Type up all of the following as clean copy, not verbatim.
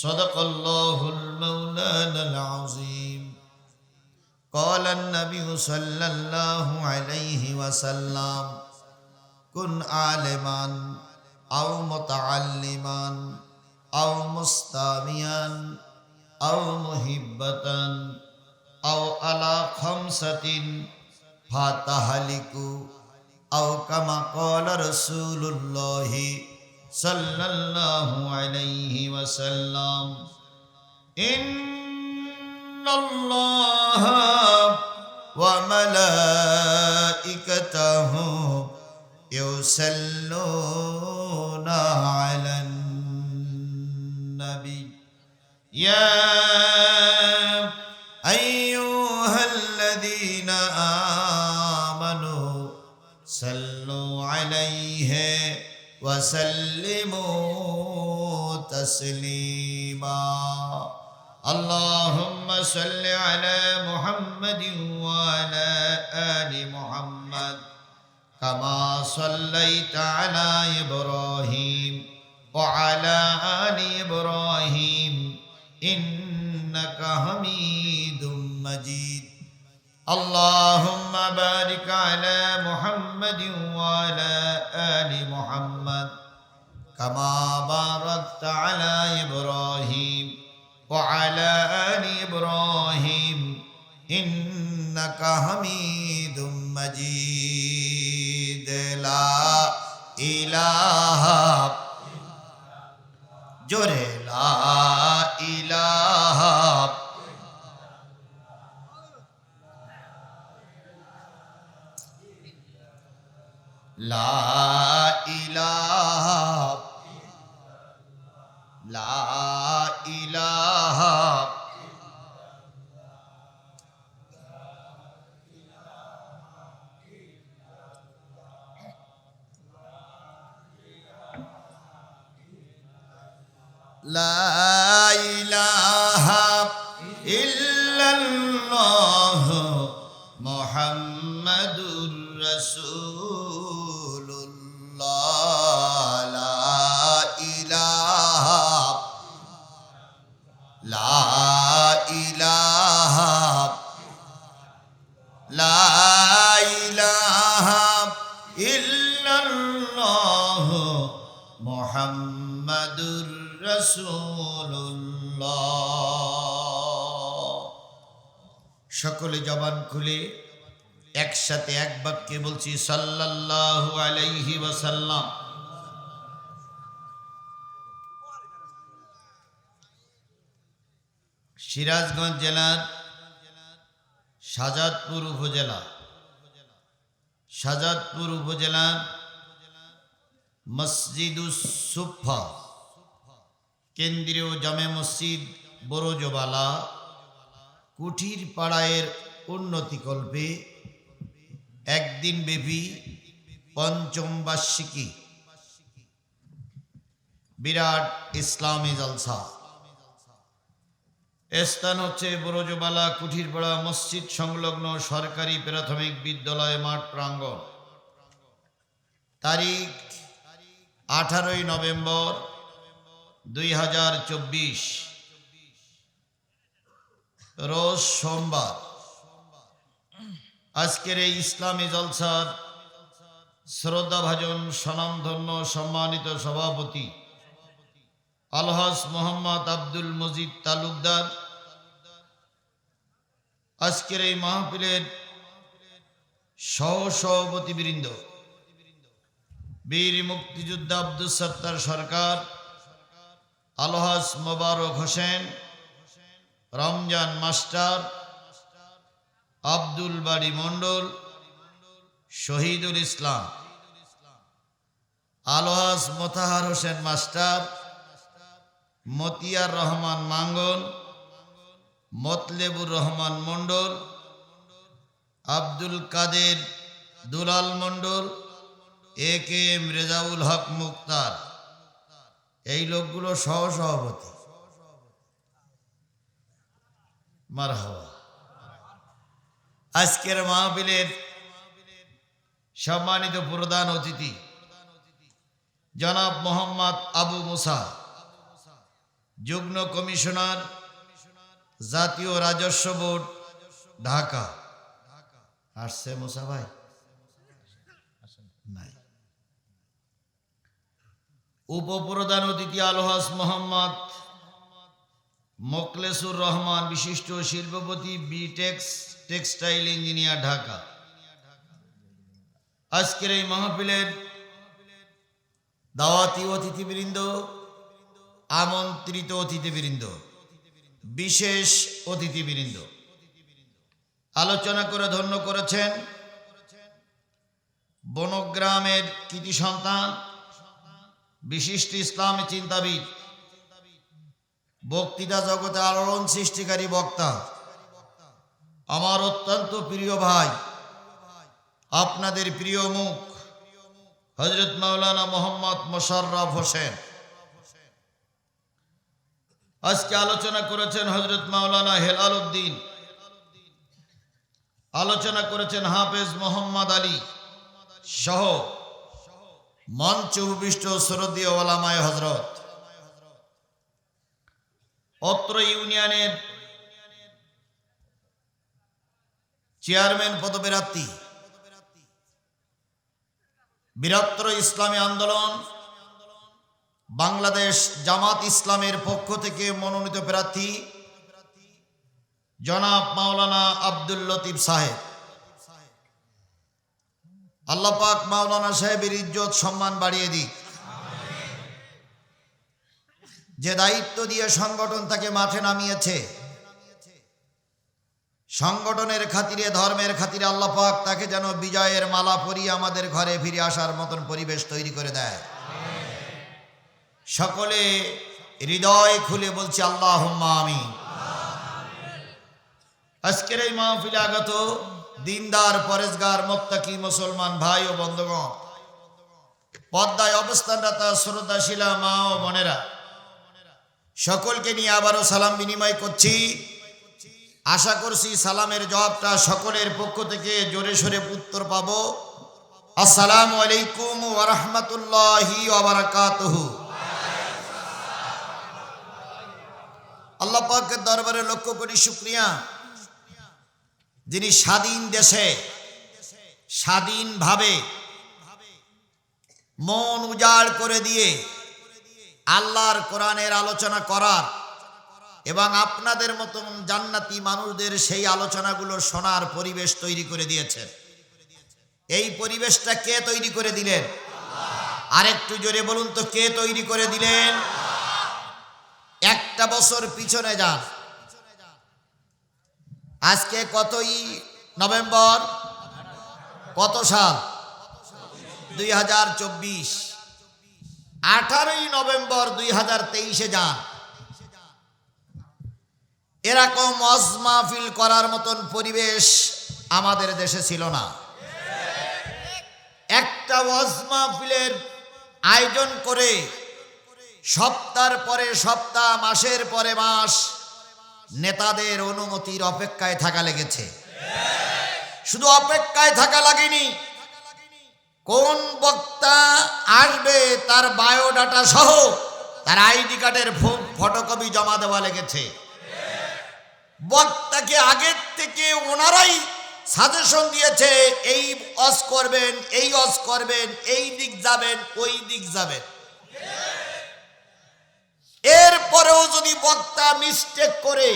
صدق الله المولانا العظيم. قال النبي صلى الله عليه وسلم: كن عالما أو متعلما أو مستمعا أو محبة أو على خمسة فتهلك أو كما قال رسول الله صلى الله عليه وسلم. إن الله وملائكته يصلون على النبي يا أيها الذين آمنوا صلوا عليه وسلموا تسليما. اللهم صل على محمد وعلى آل محمد كما صليت على إبراهيم وعلى آل إبراهيم إنك حميد مجيد. اللهم بارك على محمد وعلى آل محمد كما باركت على إبراهيم وعلى آل إبراهيم إنك حميد مجيد. لا إله جورے لا إله لا إله لا إله لا إله إلا الله محمد رسول الله. لا إله لا إله لا إله إلا الله محمد রাসূলুল্লাহ। সকলে জবান খুলে একসাথে এক বাক্যে বলছি সাল্লাল্লাহু আলাইহি ওয়াসাল্লাম। সিরাজগঞ্জ জেলার শাহজাদপুর উপজেলার মসজিদুস সুফা কেন্দ্রীয় জামে মসজিদ বরজবালা কুঠির পাড়ায়ের উন্নতিকল্পে একদিন ব্যাপী পঞ্চম বার্ষিকী বিরাট ইসলামী জলসা। স্থান হচ্ছে বরজবালা কুঠিরপাড়া মসজিদ সংলগ্ন সরকারি প্রাথমিক বিদ্যালয় মাঠ প্রাঙ্গণ। তারিখ 18 নভেম্বর 2024 রোজ সোমবার। আজকের এই ইসলামী জলসার শ্রদ্ধাভাজন স্বনামধন্য সম্মানিত সভাপতি আলহাজ মোহাম্মদ আব্দুল মজিদ তালুকদার, আজকের এই মাহফিলের সহসভাপতিবৃন্দ বীর মুক্তিযোদ্ধা আব্দুল সত্তার সরকার, আলহাজ মোবারক হোসেন, রমজান মাস্টার, আব্দুল বাড়ি মণ্ডল, শহীদুল ইসলাম, আলহাজ মোতাহার হোসেন মাস্টার, মতিয়ার রহমান মাঙ্গন, মতলেবুর রহমান মণ্ডল, আব্দুল কাদের দুলাল মণ্ডল, এ.কে.এম. রেজাউল হক মুক্তার, এই লোকগুলো সহসভাপতি। মারহাবা। আজকের মাহফিলের সম্মানিত প্রধান অতিথি জনাব মোহাম্মদ আবু মুসা যুগ্ম কমিশনার, জাতীয় রাজস্ব বোর্ড, ঢাকা। আসছে মুসা ভাই? নাই। উপপ্রধান অতিথি আলহাজ মোহাম্মদ মোকলেসুর রহমান, বিশিষ্ট শিল্পপতি, বিটেক্স টেক্সটাইল ইঞ্জিনিয়ার, ঢাকা। আজকের এই মাহফিলের দাওয়াতি অতিথিবৃন্দ, আমন্ত্রিত অতিথিবৃন্দ, বিশেষ অতিথিবৃন্দ, আলোচনা করে ধন্য করেছেন বনগ্রামের কৃতি সন্তান, বিশিষ্ট ইসলামী চিন্তাবিদ, বক্তৃতা জগতে আলোড়ন সৃষ্টিকারী বক্তা, আমার অত্যন্ত প্রিয় ভাই, আপনাদের প্রিয় মুখ, হযরত মাওলানা মোহাম্মদ মোশাররফ হোসেন। আজকে আলোচনা করেছেন হযরত মাওলানা হেলাল উদ্দিন, আলোচনা করেছেন হাফেজ মোহাম্মদ আলী সহ মঞ্চে উপবিষ্ট শ্রদ্ধেয় ওলামায়ে হযরত। অত্র ইউনিয়নের চেয়ারম্যান পদপ্রার্থী, বৃহত্তর ইসলামী আন্দোলন বাংলাদেশ জামাত ইসলামের পক্ষ থেকে মনোনীত প্রার্থী জনাব মাওলানা আব্দুল লতিফ সাহেব। আল্লাহ পাক মাওলানা সাহেবের ইজ্জত সম্মান বাড়িয়ে দিক। যে দায়িত্ব দিয়ে সংগঠন তাকে মাঠে নামিয়েছে, সংগঠনের খাতিরে, ধর্মের খাতিরে আল্লাহ পাক তাকে যেন বিজয়ের মালা পরিয়ে আমাদের ঘরে ফিরে আসার মতন পরিবেশ তৈরি করে দেয়। সকলে হৃদয় খুলে বলছি আল্লাহুম্মা আমিন। আজকের এই মাহফিলে আগত দিনদার, পরেজগার, মুত্তাকি মুসলমান ভাই ও বন্ধুগণ, পর্দায় অবস্থানরত শ্রদ্ধাশীলা মা ও বোনেরা, সকলকে নিয়ে আবারও সালাম বিনিময় করছি। আশা করছি সালামের জবাবটা সকলের পক্ষ থেকে জোরে সোরে উত্তর পাবো। আসসালামু আলাইকুম ওয়া রাহমাতুল্লাহি ওয়া বারাকাতুহু। আল্লাহ পাকের দরবারে লক্ষ কোটি শুকরিয়া, যিনি স্বাধীন দেশে স্বাধীনভাবে মন উজাড় করে দিয়ে আল্লাহর কোরআনের আলোচনা করার এবং আপনাদের মতন জান্নাতি মানুষদের সেই আলোচনাগুলো শোনার পরিবেশ তৈরি করে দিয়েছেন। এই পরিবেশটা কে তৈরি করে দিলেন? আরেকটু জোরে বলুন তো, কে তৈরি করে দিলেন? একটা বছর পিছনে যান। আজকে কতই নভেম্বর, কত সাল? 2024। 18ই নভেম্বর 2023-এ যান। এরকম ওয়াজ মাহফিল করার মতন পরিবেশ আমাদের দেশে ছিল না। একটা ওয়াজ মাহফিলের আয়োজন করে সপ্তাহের পরে সপ্তাহ, মাসের পরে মাস নেতাদের অনুমতির অপেক্ষায় থাকা লেগেছে। শুধু অপেক্ষায় থাকা লাগেনি, কোন বক্তা আসবে তার বায়োডাটা সহ তার আইডি কার্ডের ফটোকপি জমা দেওয়া লেগেছে। বক্তাকে আগের থেকে ওনারাই সাজেশন দিয়েছে, এই ওয়াজ করবেন, এই ওয়াজ করবেন, এই দিক যাবেন, ওই দিক যাবেন। এরপরেও যদি বক্তা মিস্টেক করে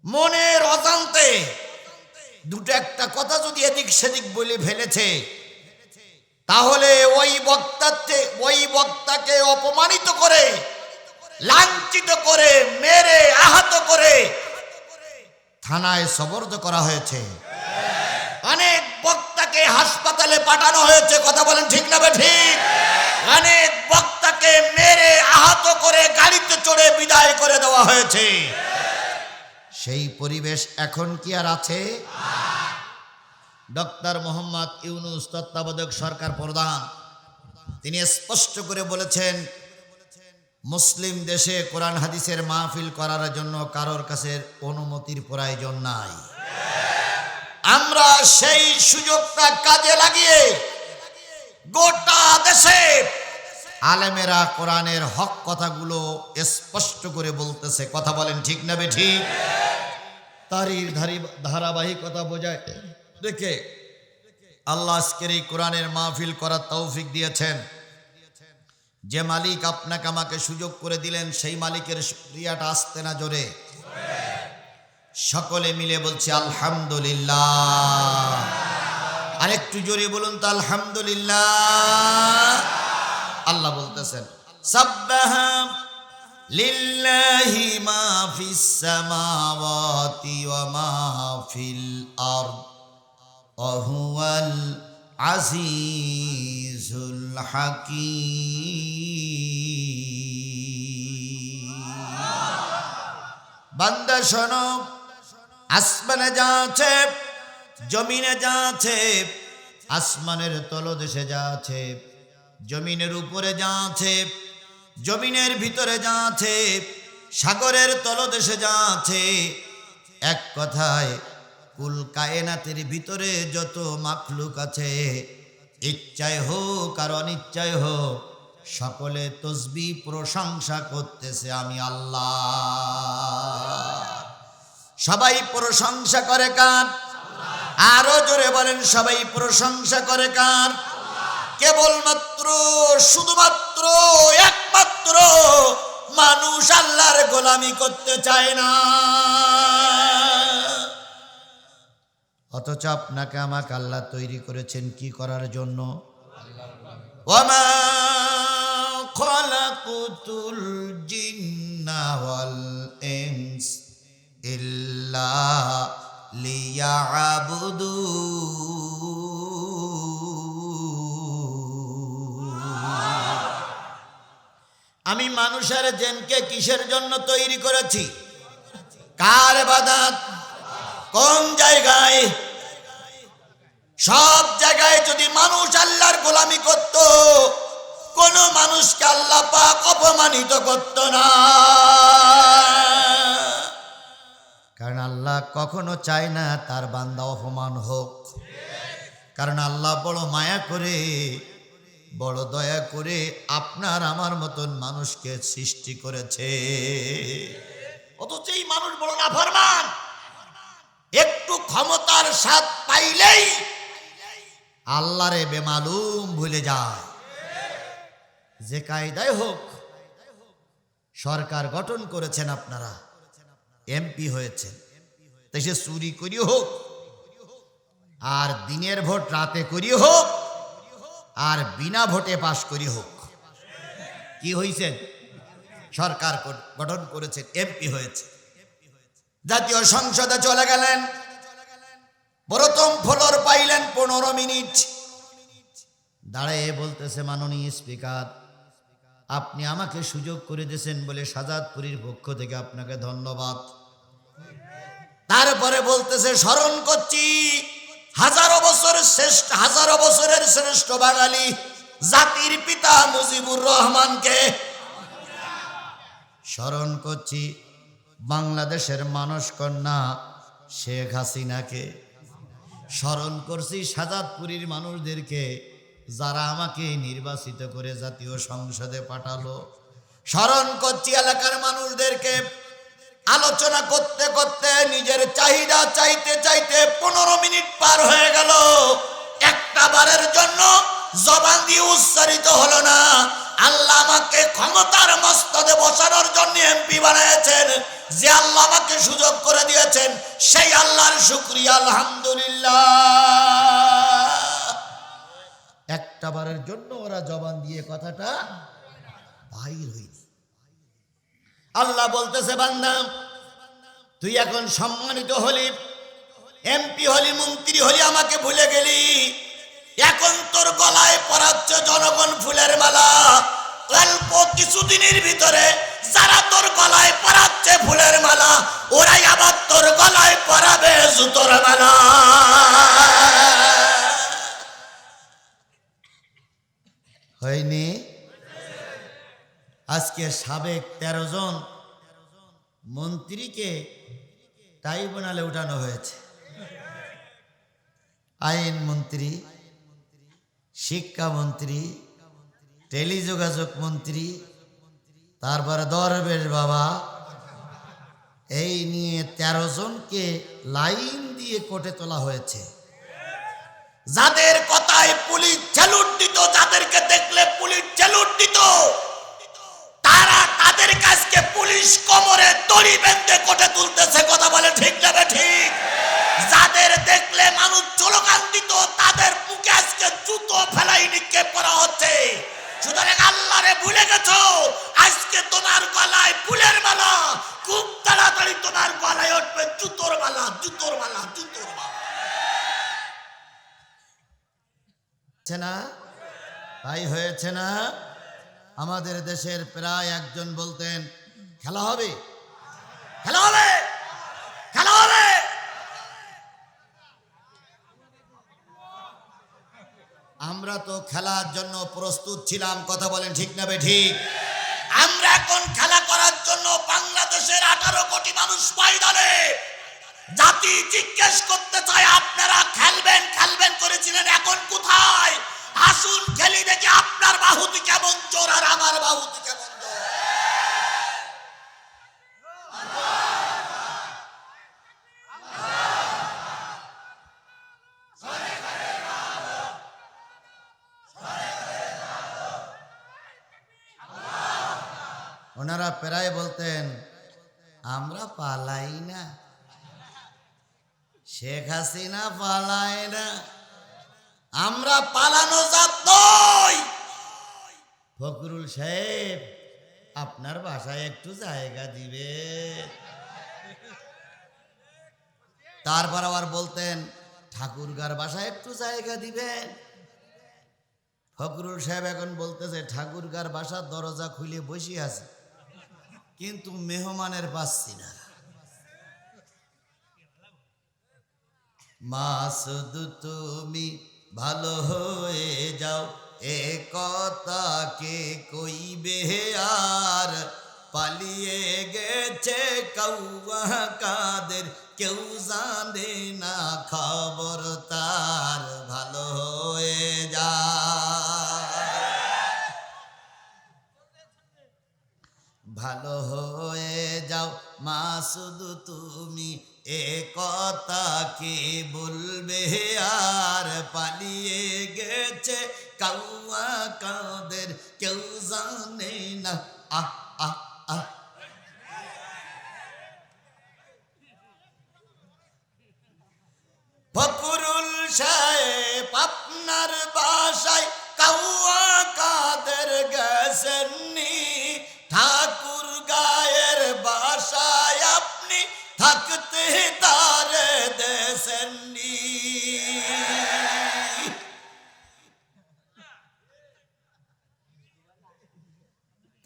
মনের অজান্তে দুটো একটা কথা যদি এদিক সেদিক বলে ফেলেছে, তাহলে ওই বক্তাকে অপমানিত করে, লাঞ্ছিত করে, মেরে আহত করে থানায় সোপর্দ করা হয়েছে। অনেক বক্তাকে হাসপাতালে পাঠানো হয়েছে। কথা বলেন ঠিক না ঠিক? অনেক বক্তাকে মেরে আহত করে গাড়িতে চড়ে বিদায় করে দেওয়া হয়েছে। সেই পরিবেশ এখন কি আর আছে? ডক্টর মোহাম্মদ ইউনূস তত্ত্বাবধায়ক সরকার প্রধান, তিনি স্পষ্ট করে বলেছেন, মুসলিম দেশে কোরআন হাদিসের মাহফিল করার জন্য কারোর কাছে অনুমতির প্রয়োজন নাই। আমরা সেই সুযোগটা কাজে লাগিয়ে গোটা দেশে আলেমেরা কোরআনের হক কথাগুলো স্পষ্ট করে বলতেছে। কথা বলেন ঠিক না বেঠিক? তারই ধারাবাহিকতা বোঝায় দেখে আল্লাহ আজকের এই কোরআনের মাহফিল করার তৌফিক দিয়েছেন। যে মালিক আপনাকে আমাকে সুযোগ করে দিলেন, সেই মালিকের শুকরিয়াটা আসতে না জোরে সকলে মিলে বলছি আলহামদুলিল্লাহ। আরেকটু জোরে বলুন তো আলহামদুলিল্লাহ। আল্লাহ বলতেছেন সাব্বাহা লিল্লাহি মা ফিস সামাওয়াতি ওয়া মা ফিল আরদ ওয়া হুয়াল আজিজুল হাকীম। বান্দা শোনো, আসমানে যা আছে, জমিনে যা আছে, আসমানের তলদেশে যা আছে, জমিনের উপরে যা আছে, জমিনের ভিতরে যা আছে, সাগরের তলদেশে যা আছে, এক কথায় কুল কায়নাতের ভিতরে যত মাখলুক আছে, ইচ্ছায় হোক আর অনিচ্ছায় হোক, সকলে তসবিহ প্রশংসা করতেছে আমি আল্লাহ। সবাই প্রশংসা করে কার? আরো জোরে বলেন, সবাই প্রশংসা করে কার? কেবলমাত্র শুধুমাত্র একমাত্র মানুষ আল্লাহর গোলামি করতে চায় না, অথচ আপনাকে আমাকে আল্লাহ তৈরি করেছেন কি করার জন্য? ওয়ামা খালাকুতুল জিন্না ওয়াল ইনস ইল্লা লিয়াবুদুন। আমি মানুষের জিনকে কিসের জন্য তৈরি করেছি? কার ইবাদত? কোন জায়গায়? সব জায়গায় যদি মানুষ আল্লাহর গোলামি করত, কোন মানুষকে আল্লাহ পাক অপমানিত করত না। কারণ আল্লাহ কখনো চায় না তার বান্দা অপমান হোক। কারণ আল্লাহ বড় মায়া করে, বড় দয়া করে আপনার আমার মতন মানুষকে সৃষ্টি করেছে। অথচ এই মানুষ বড় নাফরমান, একটু ক্ষমতার স্বাদ পাইলেই আল্লাহরে বেমালুম ভুলে যায়। যে কায়দায় হোক সরকার গঠন করেছেন আপনারা, এমপি হয়েছেন, তাই সে চুরি করি হোক, আর দিনের ভোট রাতে করি হোক, আর বিনা ভোটে পাশ করি হোক, কি হয়েছেন? সরকার গঠন করেছেন, এমপি হয়েছে, জাতীয় সংসদে চলে গেলেন, প্রথম ফ্লোর পাইলেন 15 মিনিট, দাঁড়িয়ে বলতেছে মাননীয় স্পিকার, আপনি আমাকে সুযোগ করে দিয়েছেন বলে শাহজাদপুরীর পক্ষ থেকে আপনাকে ধন্যবাদ। তারপরে বলতেছে স্মরণ করছি হাজারো বছরের শ্রেষ্ঠ বাঙালি জাতির পিতা মুজিবুর রহমানকে, স্মরণ করছি বাংলাদেশের মানস কন্যা শেখ হাসিনাকে, স্মরণ করছি শাহজাদপুরীর মানুষদেরকে যারা আমাকে নির্বাচিত করে জাতীয় সংসদে পাঠালো, স্মরণ করছি এলাকার মানুষদেরকে। আলোচনা করতে করতে নিজের চাহিদা চাইতে চাইতে 15 মিনিট পার হয়ে গেল, একটা বারের জন্য জবান দিয়ে উচ্চারিত হলো না আল্লাহ আমাকে ক্ষমতার মস্তদে বসানোর জন্য এমপি বানিয়েছেন, যে আল্লাহ আমাকে সুযোগ করে দিয়েছেন সেই আল্লাহর শুকরিয়া আলহামদুলিল্লাহ। একটা বারের জন্য ওরা জবান দিয়ে কথাটা বাইর হয়নি। আল্লাহ বলতেছে বান্দা তুই এখন সম্মানিত হলি, এমপি হলি, মন্ত্রী হলি, আমাকে ভুলে গেলি, এখন তোর গলায় পরাচ্ছে জনগণ ফুলের মালা, অল্প কিছুদিনের ভিতরে যারা তোর গলায় পরাচ্ছে ফুলের মালা ওরাই আবার তোর গলায় পরাবে জুতোর মালা। হয়নি? আজকে সাবেক 13 জন মন্ত্রীকে ট্রাইব্যুনালে উঠানো হয়েছে। আইন মন্ত্রী, শিক্ষামন্ত্রী, টেলিযোগাযোগ মন্ত্রী, তারপরে দরবেশ বাবা, এই নিয়ে 13 জনকে লাইন দিয়ে কোর্টে তোলা হয়েছে। যাদের কথায় পুলিশ স্যালুট দিত, যাদেরকে দেখলে পুলিশ স্যালুট দিত, তারা তাদের কাছকে পুলিশ কোমরে দড়ি বেঁধে কোর্টে তুলতেছে। কথা বলে ঠিক না ঠিক? যাদের দেখলে মানুষ স্লোগান দিত, তাদের মুখে আজকে জুতো ফেলাই নিক্ষেপ করা হচ্ছে। সুতরাং আল্লাহরে ভুলে গেছো, আজকে তোমার গলায় ফুলের মালা, খুব তাড়াতাড়ি তোমার গলায় উঠবে জুতোর মালা, জুতোর মালা, জুতোর মালা। না তাই হয়েছে না? আমাদের দেশের প্রায় একজন বলতেন খেলা হবে, খেলা হবে, খেলা হবে। আমরা তো খেলার জন্য প্রস্তুত ছিলাম। কথা বলেন ঠিক না ঠিক? আমরা এখন খেলা করার জন্য বাংলাদেশের 18 কোটি মানুষ ময়দানে। জাতি জিজ্ঞেস করতে চায় আপনারা খেলবেন খেলবেন করেছিলেন, এখন কোথায়? আসুন খেলি দেখি আপনার বাহুতি কেমন জোর আর আমার বাহুতি কেমন জোর। ওনারা প্রায় বলতেন আমরা পালাই না, শেখ হাসিনা পালায় না, আমরা পালানো জাত নই। ফখরুল সাহেব আপনার বাসায় একটু জায়গা দিবে। তারপর আবার বলতেন ঠাকুরগার বাসায় একটু জায়গা দিবেন। ফখরুল সাহেব এখন বলতেছে ঠাকুরগার বাসার দরজা খুলে বসে আছে, কিন্তু মেহমানের পাচ্ছি না। মাসুদ তুমি ভালো হয়ে যাও, এ কথা কে কইবে আর? পালিয়ে গেছে কৌয়া কাদের, কেউ জানে না খবর তার। ভালো হয়ে যা, ভালো হয়ে যাও মাসুদ তুমি, এ কথা কে বলবে আর? পালিয়ে গেছে কাউয়া কাদের, কেউ জানে না। আহ আহ আহ ফখরুল সাহেব আপনার বাসায় কাউয়া কাদের গেছেননি, ঠাকুর গায়ের বাসায় আপনি থাকতে তারে দেশেননি।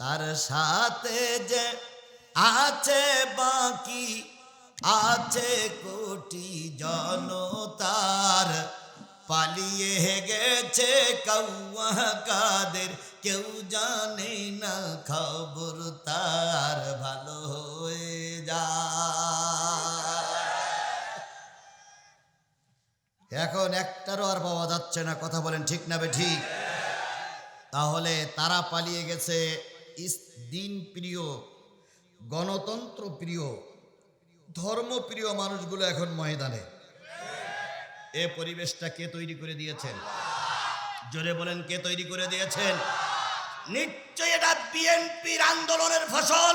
তার সাথে যে আছে বাকি আছে কোটি জনতার, পালিয়ে গেছে কৌয়া কাদের, কেউ জানে না খবর তার। ভালো হয়ে যা। এখন একটারও আর পাওয়া যাচ্ছে না। কথা বলেন ঠিক না ঠিক? তাহলে তারা পালিয়ে গেছে। দিন প্রিয়, গণতন্ত্র প্রিয়, ধর্মপ্রিয় মানুষগুলো এখন ময়দানে। এ পরিবেশটা কে তৈরি করে দিয়েছেন? জোরে বলেন কে তৈরি করে দিয়েছেন? নিশ্চয় এটা বিএনপির আন্দোলনের ফসল।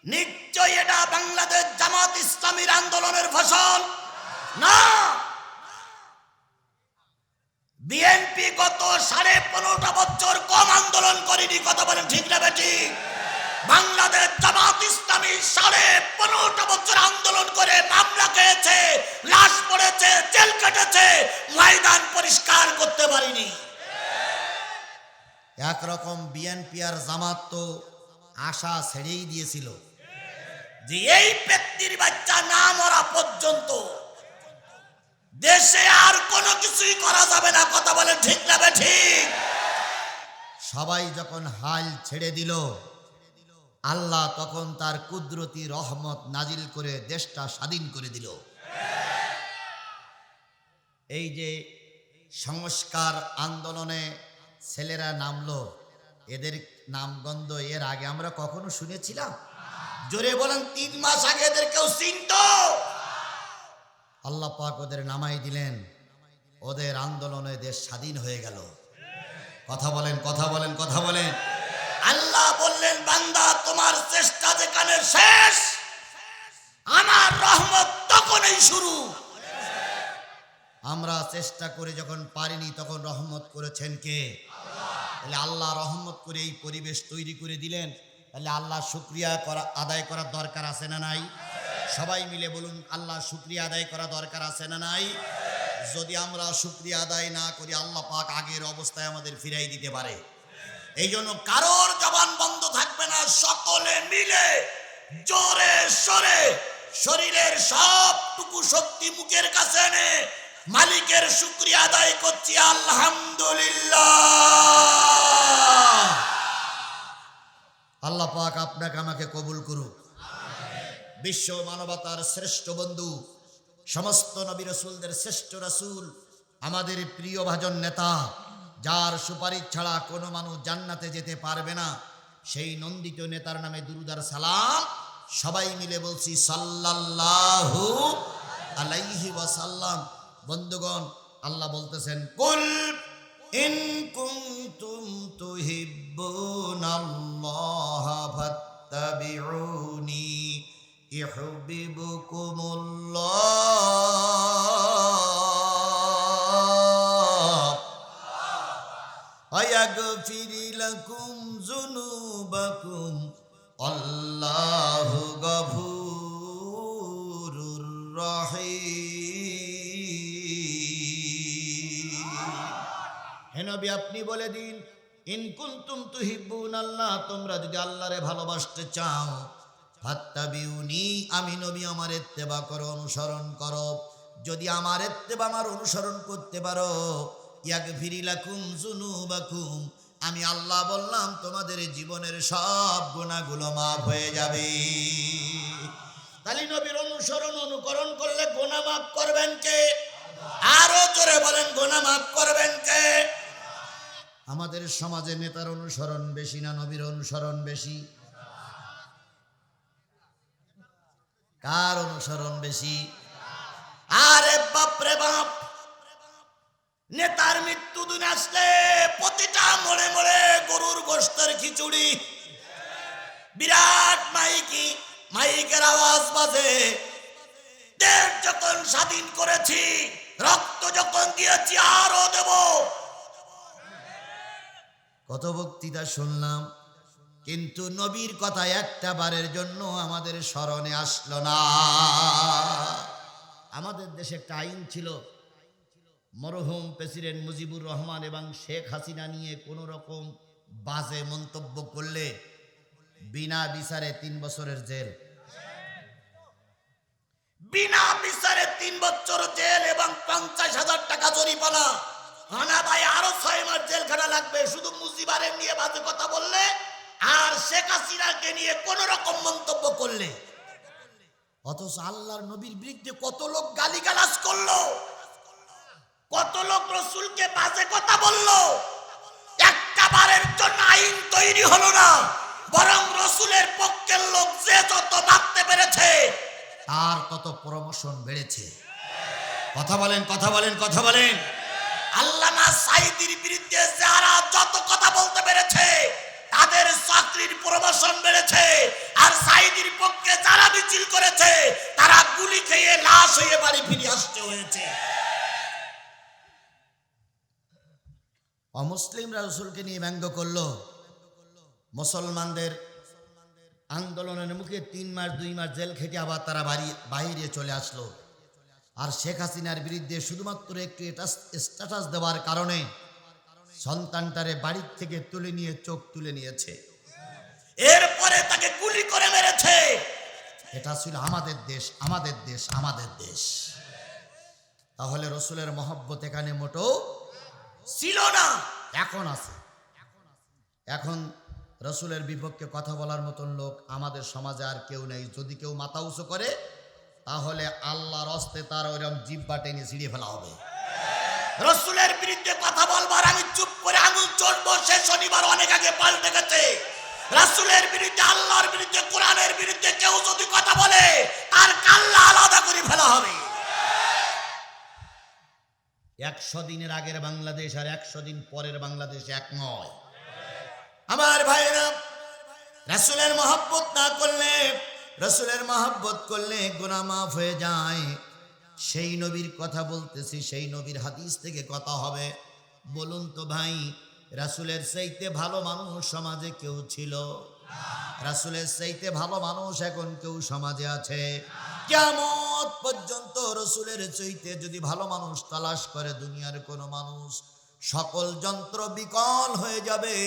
নিশ্চয় এটা বাংলাদেশ জামাত ইসলামীর আন্দোলনের ফসল না। বিএনপি গত 15.5 বছর কম আন্দোলন করেনি। কথা বলেন ঠিক না ঠিক? বাংলাদেশ জামাত ইসলামী 15.5 বছর আন্দোলন করে মামলা খেয়েছে, লাশ পড়েছে, জেল কেটেছে, ময়দান পরিষ্কার করতে পারিনি। একরকম বিএনপি আর জামাত তো আশা ছেড়েই দিয়েছিল যে এই ব্যক্তির বাচ্চা না মরা পর্যন্ত দেশে আর কোনো কিছুই করা যাবে না। কথা বলেন ঠিক না ঠিক? সবাই যখন হাল ছেড়ে দিল, আল্লাহ তখন তার কুদরতি রহমত নাজিল করে দেশটা স্বাধীন করে দিল। এই যে সংস্কার আন্দোলনে ছেলেরা নামলো, এদের নামগন্ধ এর আগে আমরা কখনো শুনেছিলাম? জোরে বলেন, 3 মাস আগে এদের কেউ চিনতো? আল্লাহ পাক ওদের নামাই দিলেন, ওদের আন্দোলনে দেশ স্বাধীন হয়ে গেল। কথা বলেন, কথা বলেন, কথা বলেন। আল্লাহ বললেন, বান্দা তোমার চেষ্টা যেখানে শেষ, আমার রহমত তখনই শুরু। আমরা চেষ্টা করে যখন পারিনি তখন রহমত করেছেন কে? তাহলে আল্লাহ রহমত করে এই পরিবেশ তৈরি করে দিলেন, তাহলে আল্লাহ শুকরিয়া করা আদায় করার দরকার আছে না নাই? সবাই মিলে বলুন, আল্লাহ শুকরিয়া আদায় করা দরকার আছে না নাই? যদি আমরা শুকরিয়া আদায় না করি, আল্লাহ পাক আগের অবস্থায় আমাদের ফিরাই দিতে পারে। এই জন্য কারোর জবান বন্ধ থাকবে না, সকলে মিলে জোরে সরে শরীরের সবটুকু শক্তি মুখের কাছে এনে মালিকের শুকরিয়া আদায় করছি, আলহামদুলিল্লাহ। আল্লাহ পাক আপনাকে আমাকে কবুল করুক। বিশ্ব মানবতার শ্রেষ্ঠ বন্ধু, সমস্ত নবী রাসূলদের শ্রেষ্ঠ রাসূল, আমাদের প্রিয় ভাজন নেতা, যার সুপারিশ ছাড়া কোনো মানুষ জান্নাতে যেতে পারবে না, সেই নন্দিত নেতার নামে দুরূদ আর সালাম সবাই মিলে বলছি সাল্লাল্লাহু আলাইহি ওয়াসাল্লাম। বন্ধুগণ, আল্লাহ বলতেছেন, কুল ইন কুনতুম তুহিব্বুনাল্লাহ ফাত্তাবিউনি ইউহিব্বুকুমুল্লাহ ওয়া ইয়াগফির লাকুম যুনুবাকুম আল্লাহু গফুরুর রহিম। হে নবী, আপনি বলে দিন, ইন কুনতুম তুহিব্বুনাল্লাহ, তোমরা যদি আল্লাহরে ভালোবাসতে চাও, ফাত্তাবিউনি, আমি নবী আমার ইত্তেবা করো, অনুসরণ করো। যদি আমার ইত্তেবা, আমার অনুসরণ করতে পারো, ইয়াগফির লাকুম যুনুবাকুম, আমি আল্লাহ বললাম তোমাদের জীবনের সব গুনাহগুলো মাফ হয়ে যাবে। তাহলে নবীর অনুসরণ অনুকরণ করলে গুনাহ মাফ করবেন কে? আরো জোরে বলেন, গুনাহ মাফ করবেন কে? আমাদের সমাজে নেতার অনুসরণ বেশি না নবীর অনুসরণ বেশি? কার অনুসরণ বেশি? আরে বাপ রে বাপ, নেতার মৃত্যু দিন আসলে প্রতিটা মোড়ে মোড়ে গরুর গোশতের খিচুড়ি, বিরাট মাইকের আওয়াজ বাজে। দেশ যখন স্বাধীন করেছি, রক্ত যখন দিয়েছি, আরো দেব। কত বক্তৃতা শুনলাম, কিন্তু নবীর কথা একটা বারের জন্য আমাদের স্মরণে আসলো না। আমাদের দেশে একটা আইন ছিল, মরহুম প্রেসিডেন্ট মুজিবুর রহমান এবং শেখ হাসিনা নিয়ে কোনো রকম বাজে মন্তব্য করলে বিনা বিচারে 3 বছরের জেল, বিনা বিচারে 3 বছর জেল এবং 50,000 টাকা জরিমানা। হানা ভাই, আরো 6 মাস জেলখানা লাগবে শুধু মুজিবারে নিয়ে বাজে কথা বললে আর শেখ হাসিনাকে নিয়ে কোন রকম মন্তব্য করলে। অথচ আল্লাহর নবীর বিরুদ্ধে কত লোক গালিগালাজ করলো, কত লোক রসুলকে বাজে কথা বললো, একটা বারের জন্য আইন তৈরি হলো না, বরং রসুলের পক্ষের লোক যে যত বাঁধতে পেরেছে তার তত প্রমোশন বেড়েছে। কথা বলেন, কথা বলেন, কথা বলেন। আল্লামা সাঈদীর বিরুদ্ধে যারা যত কথা বলতে পেরেছে তাদের চাকরির প্রমোশন বেড়েছে, আর সাঈদীর পক্ষে যারা মিছিল করেছে তারা গুলি খেয়ে লাশ হয়ে বাড়ি ফিরে আসতে হয়েছে। অমুসলিমরা রাসূলকে নিয়ে ব্যঙ্গ করলো, মুসলমানদের আন্দোলনের মুখে 3 মাস 2 মাস জেল খেটে আবার তারা বাইরে চলে আসলো। আর শেখ হাসিনার বিরুদ্ধে শুধুমাত্র একটু স্ট্যাটাস দেওয়ার কারণে সন্তানটারে বাড়ির থেকে তুলে নিয়ে চোখ তুলে নিয়েছে, এরপরে তাকে গুলি করে মেরেছে। এটা ছিল আমাদের দেশ, আমাদের দেশ, আমাদের দেশ। তাহলে রসুলের মহব্বত এখানে মোটেও ছিল না, এখন আছে। এখন রসুলের বিপক্ষে কথা বলার মতন লোক আমাদের সমাজে আর কেউ নেই। যদি কেউ মাথা উঁচু করে তাহলে আল্লাহর হস্তে তার ওইরকম জিহ্বা টেনে ছিঁড়ে ফেলা হবে। রসুলের বিরুদ্ধে কথা বলবার আমি চুপ করে আঙুল চড়বো, সে শনিবার অনেক আগে পাল্টে গেছে। রাসূলের বিরুদ্ধে, আল্লাহর বিরুদ্ধে, কোরআনের বিরুদ্ধে কেউ যদি কথা বলে তার কাল্লা আলাদা করে ফেলা হবে। 100 দিনের আগের বাংলাদেশ আর 100 দিন পরের বাংলাদেশ এক নয়। আমার ভাইরা, রাসূলের মহব্বত না করলে, রাসূলের মহব্বত করলে গুনাহ মাফ হয়ে যায়। সেই নবীর কথা বলতেছি, সেই নবীর হাদিস থেকে কথা হবে। বলুন তো ভাই, রাসূলের চাইতে ভালো মানুষ সমাজে কেউ ছিল? রাসূলের চাইতে ভালো মানুষ এখন কেউ সমাজে আছে? কিয়ামত পর্যন্ত রাসূলের চাইতে যদি ভালো মানুষ তালাশ করে দুনিয়ার কোনো মানুষ, সকল যন্ত্র বিকল হয়ে যাবে,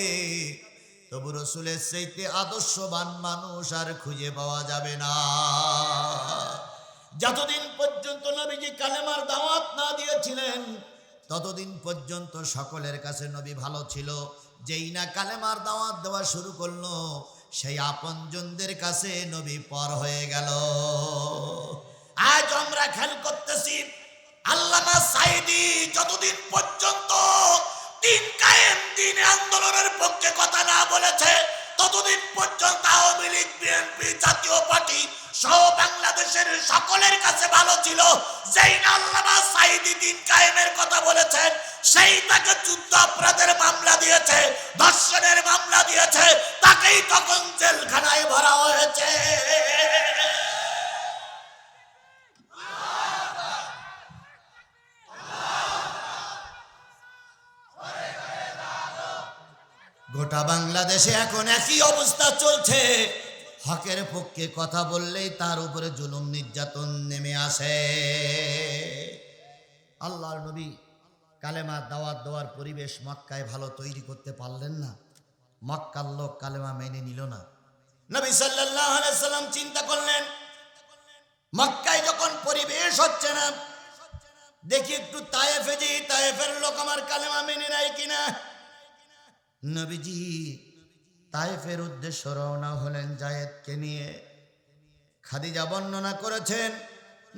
তবু রাসূলের চাইতে আদর্শবান মানুষ আর খুঁজে পাওয়া যাবে না। যতদিন পর্যন্ত নবীজি কালেমার দাওয়াত না দিয়েছিলেন ততদিন পর্যন্ত সকলের কাছে নবী ভালো ছিল। যেই না কালেমার দাওয়াত দেওয়া শুরু করলো, সেই আপনজনদের কাছে নবী পর হয়ে গেল। আজ আমরা খেয়াল করতেছি, আল্লামা সাঈদী যতদিন পর্যন্ত দিন কায়েম, দিন আন্দোলনের পক্ষে কথা না বলেছে, ততদিন পর্যন্ত আওয়ামী লীগ, বিএনপি, জাতীয় পার্টি সহ বাংলাদেশের সকলের কাছে ভালো ছিল। যেই না আল্লামা সাঈদী দিন কায়েমের কথা বলেছেন, সেই তাকে যুদ্ধ অপরাধের মামলা দিয়েছে, ধর্ষণের মামলা দিয়েছে, তাকেই তখন জেলখানায় ভরা হয়েছে। গোটা বাংলাদেশে এখন একই অবস্থা চলছে। হকের পক্ষে কথা বললেই তার উপরে জুলুম নির্যাতন নেমে আসে। আল্লাহর নবী কালেমা দাওয়াত দেওয়ার পরিবেশ মক্কায় ভালো তৈরি করতে পারলেন না। মক্কার লোক কালেমা মেনে নিল না। নবী সাল্লাল্লাহু আলাইহি সাল্লাম চিন্তা করলেন, মক্কায় যখন পরিবেশ হচ্ছে না, দেখি একটু তায়েফে যাই, তায়েফের লোক আমার কালেমা মেনে নেয় কিনা। নবীজি তায়েফের উদ্দেশ্য রওনা হলেন যায়েদকে নিয়ে। খাদিজা বর্ণনা করেছেন,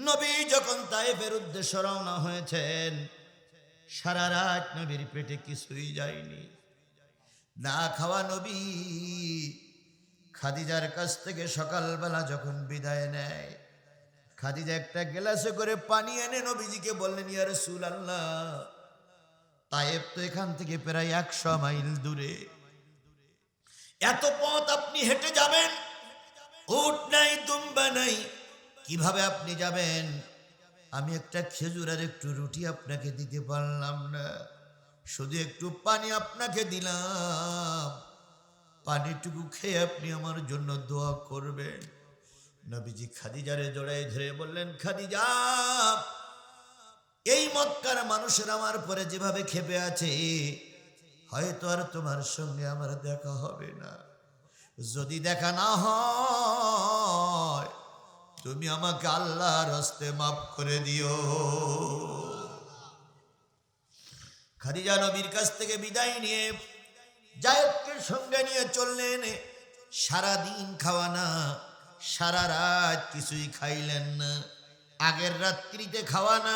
নবী যখন তায়েফের উদ্দেশ্য রওনা হয়েছেন, সারা রাত নবীর পেটে কিছুই যায়নি। না খাওয়া নবী খাদিজার কাছ থেকে সকালবেলা যখন বিদায় নেয়, খাদিজা একটা গ্লাসে করে পানি এনে নবীজিকে বললেন, ইয়া রাসূলুল্লাহ, তায়েফ তো এখান থেকে প্রায় 100 মাইল দূরে, এত পথ আপনি হেঁটে যাবেন, উট নাই দুম্বা নাই, কিভাবে আপনি যাবেন? আমি একটা খেজুর আর একটু রুটি আপনাকে দিতে পারলাম না, শুধু একটু পানি আপনাকে দিলাম, পানিটুকু খেয়ে আপনি আমার জন্য দোয়া করবেন। নবীজি খাদিজারে জড়াই ধরে বললেন, খাদিজা, এই মক্কার মানুষের আমার পরে যেভাবে ক্ষেপে আছে, হয়তো আর তোমার সঙ্গে আমার দেখা হবে না। যদি দেখা না হয়, তুমি আমাকে আল্লাহর হস্তে মাফ করে দিও। খাদিজা নবীর কাছ থেকে বিদায় নিয়ে যায়েদকে সঙ্গে নিয়ে চললেন। সারা দিন খাওয়া না, সারা রাত কিছুই খাইলেন না। আগের রাত্রিতে খাওয়া না,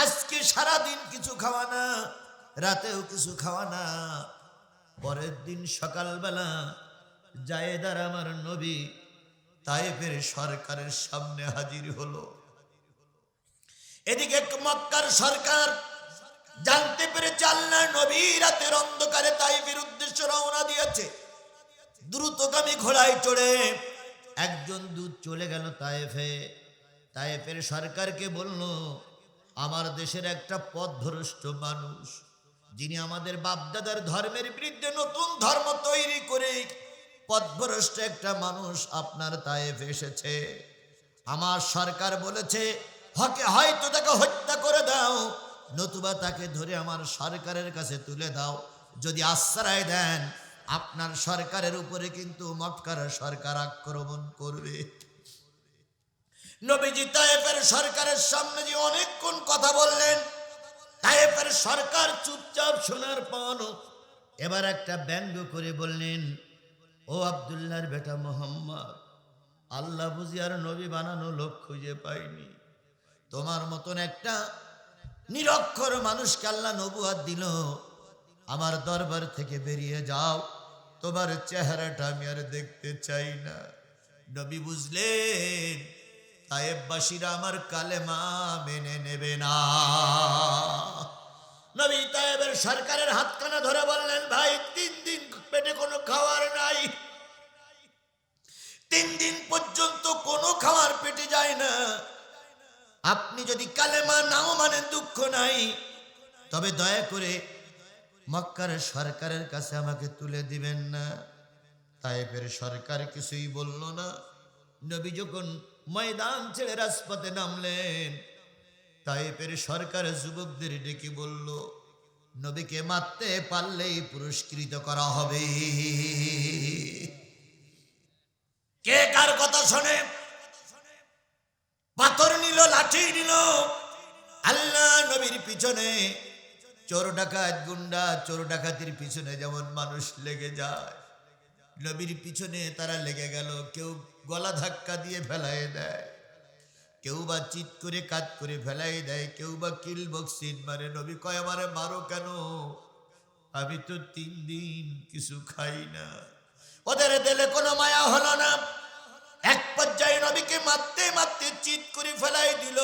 আজকে সারা দিন কিছু খাওয়া না, রাতেও কিছু খাওয়া না। পরের দিন সকালবেলা যায়েদ আর আমার নবী তায়েফের সরকারের সামনে হাজির হলো। এদিকে মক্কার সরকার জানতে পেরেছে আল্লাহর নবী রাতের অন্ধকারে তায়েফের উদ্দেশ্যে রওনা দিয়েছে। দ্রুতগামী ঘোড়ায় চড়ে একজন দূত চলে গেল তায়েফে। তায়েফের সরকারকে বলল, আমার দেশের একটা পথভ্রষ্ট মানুষ, যিনি আমাদের বাপদাদার ধর্মের বিরুদ্ধে নতুন ধর্ম তৈরি করে পথভ্রষ্ট একটা মানুষ আপনার তায়েফে এসেছে। আমার সরকার বলেছে, হয়তো তাকে হত্যা করে দাও, নতুবা তাকে ধরে আমার সরকারের কাছে তুলে দাও। যদি আশ্রয় দেন, আপনার সরকারের উপরে কিন্তু মক্কার সরকার আক্রমণ করবে। নবীজি তায়েফের সরকারের সামনে যে অনেকক্ষণ কথা বললেন, তায়েফের সরকার চুপচাপ শোনার পর এবার একটা ব্যঙ্গ করে বললেন, ও আব্দুল্লাহর বেটা মোহাম্মদ, আল্লাহ বুঝি আর নবী বানানো লোক খুঁজে পাইনি। তোমার মতন একটা নিরক্ষর মানুষকে আল্লাহ নবুয়ত দিল, আমার দরবার থেকে বেরিয়ে যাও, তোমার চেহারাটা আমি আর দেখতে চাই না। নবী বুঝলেন তায়েববাসীরা আমার কালেমা মেনে নেবে না। নবী তায়েবের সরকারের হাতখানা ধরে বললেন, ভাই 3 দিন পেটে কোনো খাবার নাই, 3 দিন পর্যন্ত কোনো খাবার পেটে যায় না। আপনি যদি কালেমা নাও মানেন দুঃখ নাই, তবে দয়া করে মক্কার সরকারের কাছে আমাকে তুলে দিবেন না। তায়েফের সরকার কিছুই বলল না। নবী যখন ময়দান ছেড়ে রাজপথে নামলেন, তায়েফের সরকার যুবকদের ডেকে বলল, নবীকে মারতে পারলেই পুরস্কৃত করা হবে। কে কার কথা শোনে? পাথর নিল, লাঠি নিল। আল্লাহ নবীর পিছনে চোর ডাকাত গুন্ডা, চোর ডাকাতির পিছনে যেমন মানুষ লেগে যায়, নবীর পিছনে তারা লেগে গেল। কেউ গলা ধাক্কা দিয়ে ফেলাই দেয়, কেউ বা চিৎ করে কাজ করে ফেলাই দেয়, কেউ বা কিল বক্সিন মারে। নবী কয়, আমারে মারো কেন? আমি তো 3 দিন কিছু খাই না। ওদের দিলে কোনো মায়া হলো না। এক পর্যায়ে নবীকে মারতে মারতে চিৎ করে ফেলাই দিল।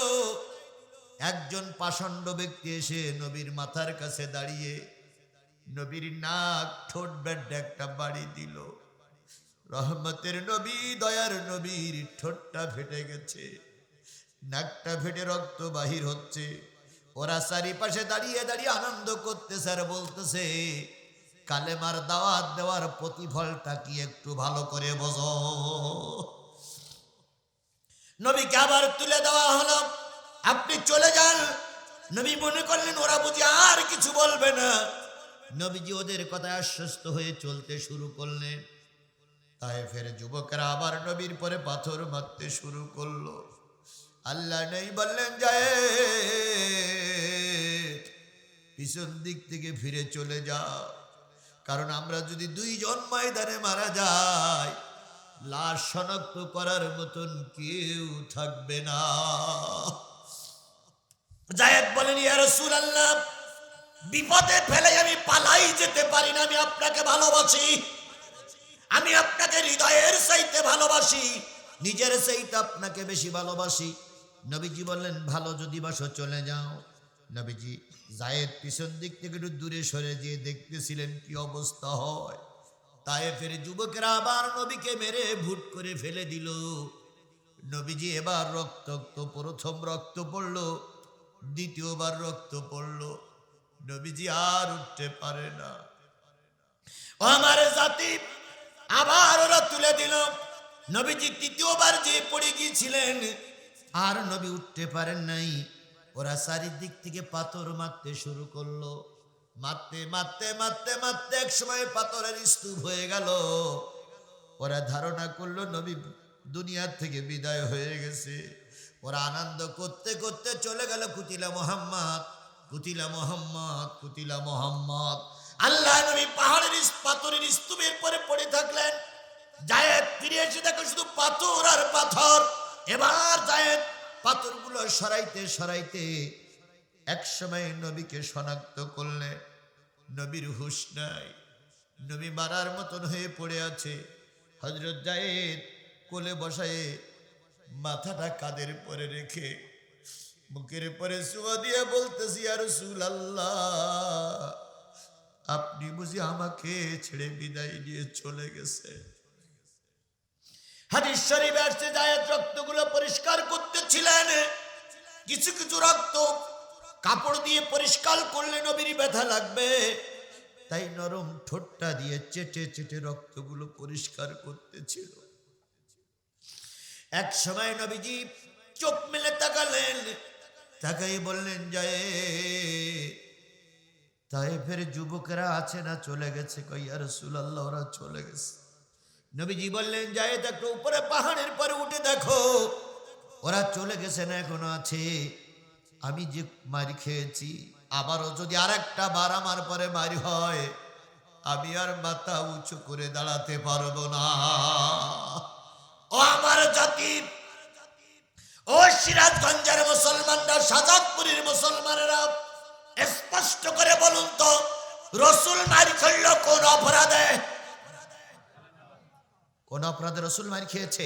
একজন পাষণ্ড ব্যক্তি এসে নবীর মাথার কাছে দাঁড়িয়ে নবীর নাক ঠোঁট বেঁধে একটা বাড়ি দিল। রহমতের নবী, দয়ার নবীর ঠোঁটটা ফেটে গেছে, নাকটা ফেটে রক্ত বাহির হচ্ছে। ওরা চারিপাশে দাঁড়িয়ে দাঁড়িয়ে আনন্দ করতেছে আর বলতেছে, কালেমার দাওয়াত দেওয়ার প্রতিফলটা কি একটু ভালো করে বোঝো। নবীকে আবার তুলে দেওয়া হলো, আপনি চলে যান। নবী মনে করলেন ওরা বুঝি আর কিছু বলবে না। নবীজি ওদের কথায় আশ্বস্ত হয়ে চলতে শুরু করলেন। তায়েফের যুবকেরা আবার নবীর পরে পাথর মারতে শুরু করলো। আল্লাহ নেই বললেন, যায় পিছন দিক থেকে ফিরে চলে যাও, কারণ আমরা যদি 2 জন ময়দানে মারা যায়, লাশ শনাক্ত করার মতন কেউ থাকবে না। জায়েদ বলেন, ইয়া রাসূলুল্লাহ, বিপদে ফেলে আমি পালাই যেতে পারি না। আমি আপনাকে ভালোবাসি, আমি আপনাকে হৃদয়ের চাইতে ভালোবাসি, নিজের চাইতে আপনাকে বেশি ভালোবাসি। নবীজি বললেন, ভালো যদি বাসো চলে যাও। নবীজি জায়েদ পিছন দিক থেকে একটু দূরে সরে যেয়ে দেখতেছিলেন কি অবস্থা হয়। তায়েফের যুবকেরা আবার নবীকে মেরে ভুট করে ফেলে দিল। নবীজি এবার রক্তাক্ত, প্রথম রক্ত পড়ল, দ্বিতীয়বার রক্ত পড়ল। নবীজি আর উঠতে পারে না। আমার জাতি আবার ওরা তুলে দিল। নবীজি তৃতীয়বার যে পড়ে গিয়েছিলেন, আর নবী উঠতে পারেন নাই। ওরা চারিদিক থেকে পাথর মারতে শুরু করলো। মারতে মারতে মারতে মারতে এক সময় পাথরের স্তূপ হয়ে গেল। ওরা ধারণা করলো নবী দুনিয়ার থেকে বিদায় হয়ে গেছে। ওরা আনন্দ করতে করতে চলে গেল, কুতিলা মুহাম্মদ, কুতিলা মুহাম্মদ, কুতিলা মুহাম্মদ। আল্লাহ নবী পাহাড়ের পাথরের স্তূপের পরে পড়ে থাকলেন। জায়েদ ফিরে এসে দেখো শুধু পাথর আর পাথর। এবার জায়েদ পাথরগুলো সরাইতে সরাইতে এক সময় নবীকে শনাক্ত করলেন। নবীর হুঁশ নাই, নবী মারার মতন হয়ে পড়ে আছে। হযরত জায়েদ কোলে বসায়ে মাথাটা কাঁধের পরে রেখে বুকের পরে চুমা দিয়ে বলতেছি, ইয়া রাসূলুল্লাহ, আপনি বুঝি আমাকে ছেড়ে বিদায় দিয়ে চলে গেছে। হাদিস শরীফে আসছে, জায়েদ রক্তগুলো পরিষ্কার করতেছিলেন। কিছু কিছু রক্ত কাপড় দিয়ে পরিষ্কার করলে নবীর ব্যথা লাগবে, তাই নরম ঠোঁটটা দিয়ে চেটে চেটে রক্তগুলো পরিষ্কার করতেছিল। এক সময় নবীজি চোখ মেলে তাকালেন, তাকাই বললেন, জায়েদ, তায়েফের যুবকেরা আছে না চলে গেছে? কই, ইয়া রাসূলুল্লাহ, ওরা চলে গেছে। নবীজি বললেন, জায়েদ একটু উপরে পাহাড়ের পরে উঠে দেখো, ওরা চলে গেছে না এখনো আছে? আমি যে মারি খেয়েছি, আবারও যদি আরেকটা বার আমার পরে মারি হয়, আমি আর মাথা উঁচু করে দাঁড়াতে পারবো না। ও আমার জাতি, ও সিরাজগঞ্জের মুসলমানরা, সাজাদপুরের মুসলমানেরা, স্পষ্ট করে বলুন তো, রসুল মার খেললো কোন অপরাধে? কোন অপরাধে রসুল মার খেয়েছে?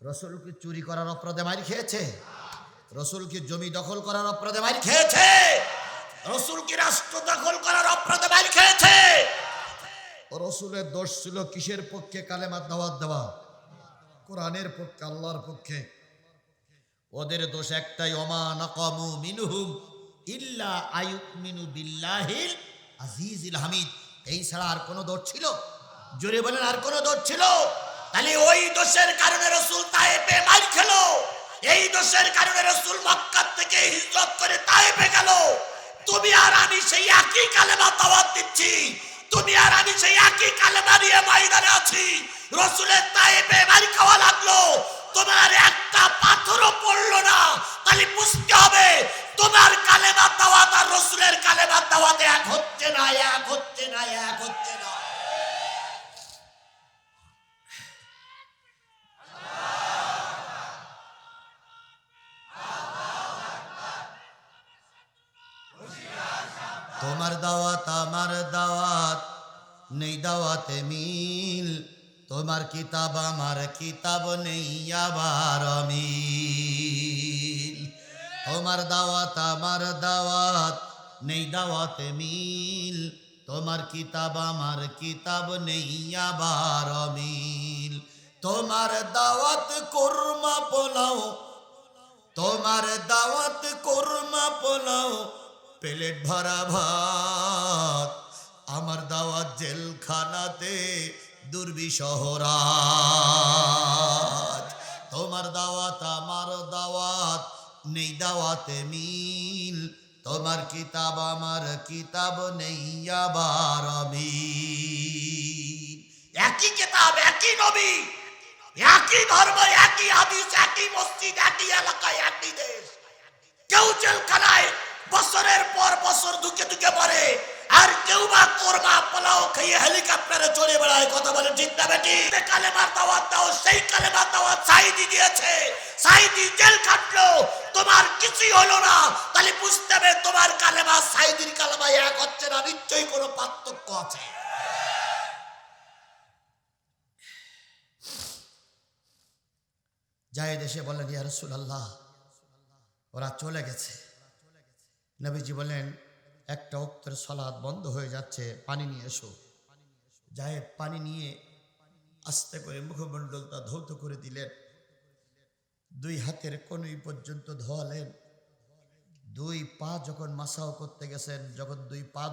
রসুল কি চুরি করার অপরাধে মার খেয়েছে? রসুল কি জমি দখল করার অপরাধে মার খেয়েছে? রসুল কি রাষ্ট্র দখল করার অপরাধে মার খেয়েছে? রসুলের দোষ ছিল কিসের পক্ষে? কালেমার দাওয়াত দেওয়া, কোরআনের পক্ষে, আল্লাহর পক্ষে। ওদের দোষ একটাই, ওমা নাকামু মিনহুম ইল্লা আইয়ুমিনু বিল্লাহিল আজিজিল হামিদ। এই ছাড়া আর কোনো দোষ ছিল? জোরে বলেন, আর কোনো দোষ ছিল? তাহলে ওই দোষের কারণে রসুল তায়েফে মার খেলো। এই দোষের কারণে রসুল মক্কা থেকে হিজরত করে তায়েফে গেল। তুমি আর আমি সেই একই কালেমা দাওয়াত দিচ্ছি, তুমি আর আমি সেই একই কালেমা নিয়ে ময়দানে আছি। রসুলের তায়েফে মার খাওয়া লাগলো, তোমার একটা পাথরও পড়লো না। তাহলে বুঝতে হবে তোমার কালেমা দাওয়াত আর রসুলের কালেমা দাওয়াত এক হচ্ছে না, এক হচ্ছে না, এক হচ্ছে না। তোমার দাওয়াত আমার দাওয়াত, নেই দাওয়াতে মিল। তোমার কিতাব আমার কিতাব, নেই আবার মিল। তোমার দাওয়াত আমার দাওয়াত, নেই দাওয়াতে মিল। তোমার কিতাব আমার কিতাব, নেই আবার মিল। তোমার দাওয়াত কোরমা পোলাও, তোমার দাওয়াত কোরমা পোলাও, প্লেট ভরা ভাত। আমার দাওয়াত জেলখানাতে দুর্বিষহ রাত। তোমার দাওয়াত আমার দাওয়াত, নেই দাওয়াতে মিল। তোমার কিতাব আমার কিতাব, নেই আবার মিল। একই কিতাব, একই নবী, একই ধর্ম, একই হাদিস, একই মসজিদ, একই এলাকায়, একই দেশ। কেউ জেলখানায় বছরের পর বছর দুঃখে দুঃখে মরে, আর কেউ বা কোরমা পোলাও খেয়ে হেলিকপ্টারে চড়ে বেড়ায়। কথা বলে ঠিক না বেটি? কালেমার দাওয়াত দাও, সেই কালেমার দাওয়াত সাইদি দিয়েছে, সাইদি জেল খাটলো, তোমার কিছুই হলো না। তাহলে বুঝতে হবে তোমার কালেমা সাইদির কালেমা এক হচ্ছে না, নিশ্চয়ই কোনো পার্থক্য আছে। যায় দেশে বললেন, ইয়া রাসূলুল্লাহ, ওরা চলে গেছে। নবীজি বলেন, একটা ওয়াক্তের সালাত বন্ধ হয়ে যাচ্ছে, পানি নিয়ে এসো। যায় পানি নিয়ে আস্তে করে মুখমণ্ডলটা ধৌত করে দিলেন, দুই হাতের কনুই পর্যন্ত ধোয়ালেন। দুই পা যখন মাসাও করতে গেছেন, যখন দুই পা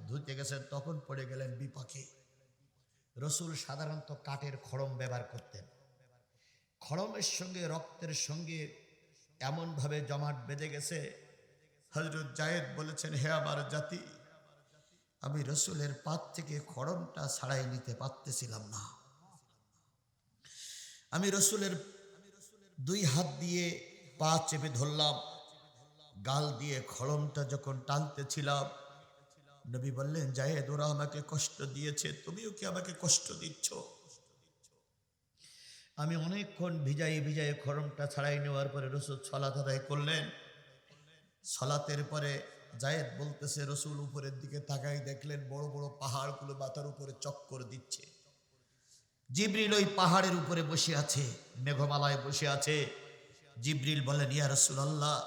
ধুতে গেছেন, তখন পড়ে গেলেন বিপাকে। রসুল সাধারণত কাঠের খড়ম ব্যবহার করতেন। খড়মের সঙ্গে রক্তের সঙ্গে এমনভাবে জমাট বেঁধে গেছে। হযরত জায়েদ বলেছেন, হে আমার জাতি, আমি রসুলের পাত থেকে খড়মটা ছাড়াই নিতে পারতেছিলাম না। আমি রসুলের দুই হাত দিয়ে পা চেপে ধরলাম, গাল দিয়ে খড়মটা যখন টানতেছিলাম, নবী বললেন, জায়েদ, ওরা আমাকে কষ্ট দিয়েছে, তুমিও কি আমাকে কষ্ট দিচ্ছ? আমি অনেকক্ষণ ভিজাই খড়মটা ছাড়াই নেওয়ার পরে রসুল সালাত আদায় করলেন। সালাতের পরে জায়েদ বলতেছে, রসুল উপরের দিকে তাকাই দেখলেন বড় বড় পাহাড়গুলো মাথার উপরে চক্কর দিচ্ছে। জিবরিল ওই পাহাড়ের উপরে বসে আছে, মেঘমালায় বসে আছে। জিবরিল বলেন, ইয়া রাসূলুল্লাহ,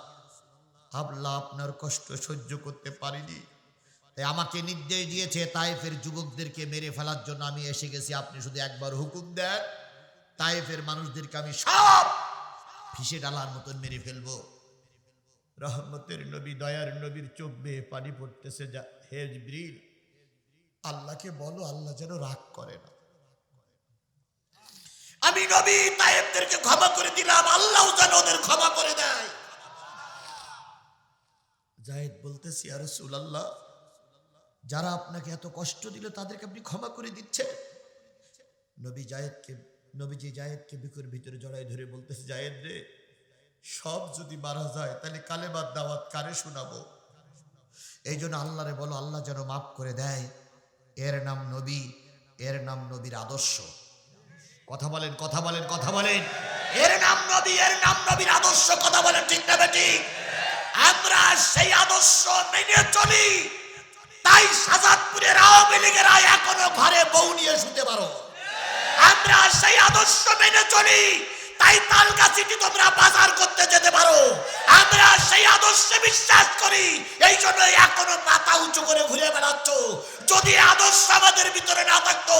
আল্লাহ আপনার কষ্ট সহ্য করতে পারিনি, তাই আমাকে নির্দেশ দিয়েছে তায়েফের যুবকদেরকে মেরে ফেলার জন্য আমি এসে গেছি। আপনি শুধু একবার হুকুম দেন, তায়েফের মানুষদেরকে আমি সব ফিসে ডালার মতন মেরে ফেলবো। রহমতের নবী, দয়ার নবীর চোখ বেয়ে পানি পড়তেছে। হে জিবরিল, আল্লাহকে বলো আল্লাহ যেন রাগ করে না। আমি নবী তায়েফদেরকে ক্ষমা করে দিলাম, আল্লাহ যেন ওদের ক্ষমা করে দেয়। জায়েদ বলতেছি, ইয়া রাসূলুল্লাহ, যারা আপনাকে এত কষ্ট দিল তাদেরকে আপনি ক্ষমা করে দিচ্ছেন। নবীজি জায়েদকে বুকের ভিতরে জড়াই ধরে বলতেছে, জায়েদ রে, সব যদি মারা যায় তাহলে কালেমার দাওয়াত কারে শোনাবো? এই জন্য আল্লাহরে বলো আল্লাহ যেন মাফ করে দেয়। এর নাম নবী, এর নাম নবীর আদর্শ। কথা বলেন, কথা বলেন, কথা বলেন। এর নাম নবী, এর নাম নবীর আদর্শ। কথা বলেন ঠিক না বেঠিক? আমরা সেই আদর্শ মেনে চলি, তাই শাহজাদপুরের আওয়ামী লীগেরা এখনো ঘরে বউ নিয়ে শুতে পারো। আমরা সেই আদর্শ মেনে চলি, তাই তালগাছিতে তোমরা বাজার করতে যেতে পারো। আমরা সেই আদর্শে বিশ্বাস করি, এই জন্য এখনো মাথা উঁচু করে ঘুরে বেড়াচ্ছ। যদি আদর্শ আমাদের ভিতরে না থাকতো,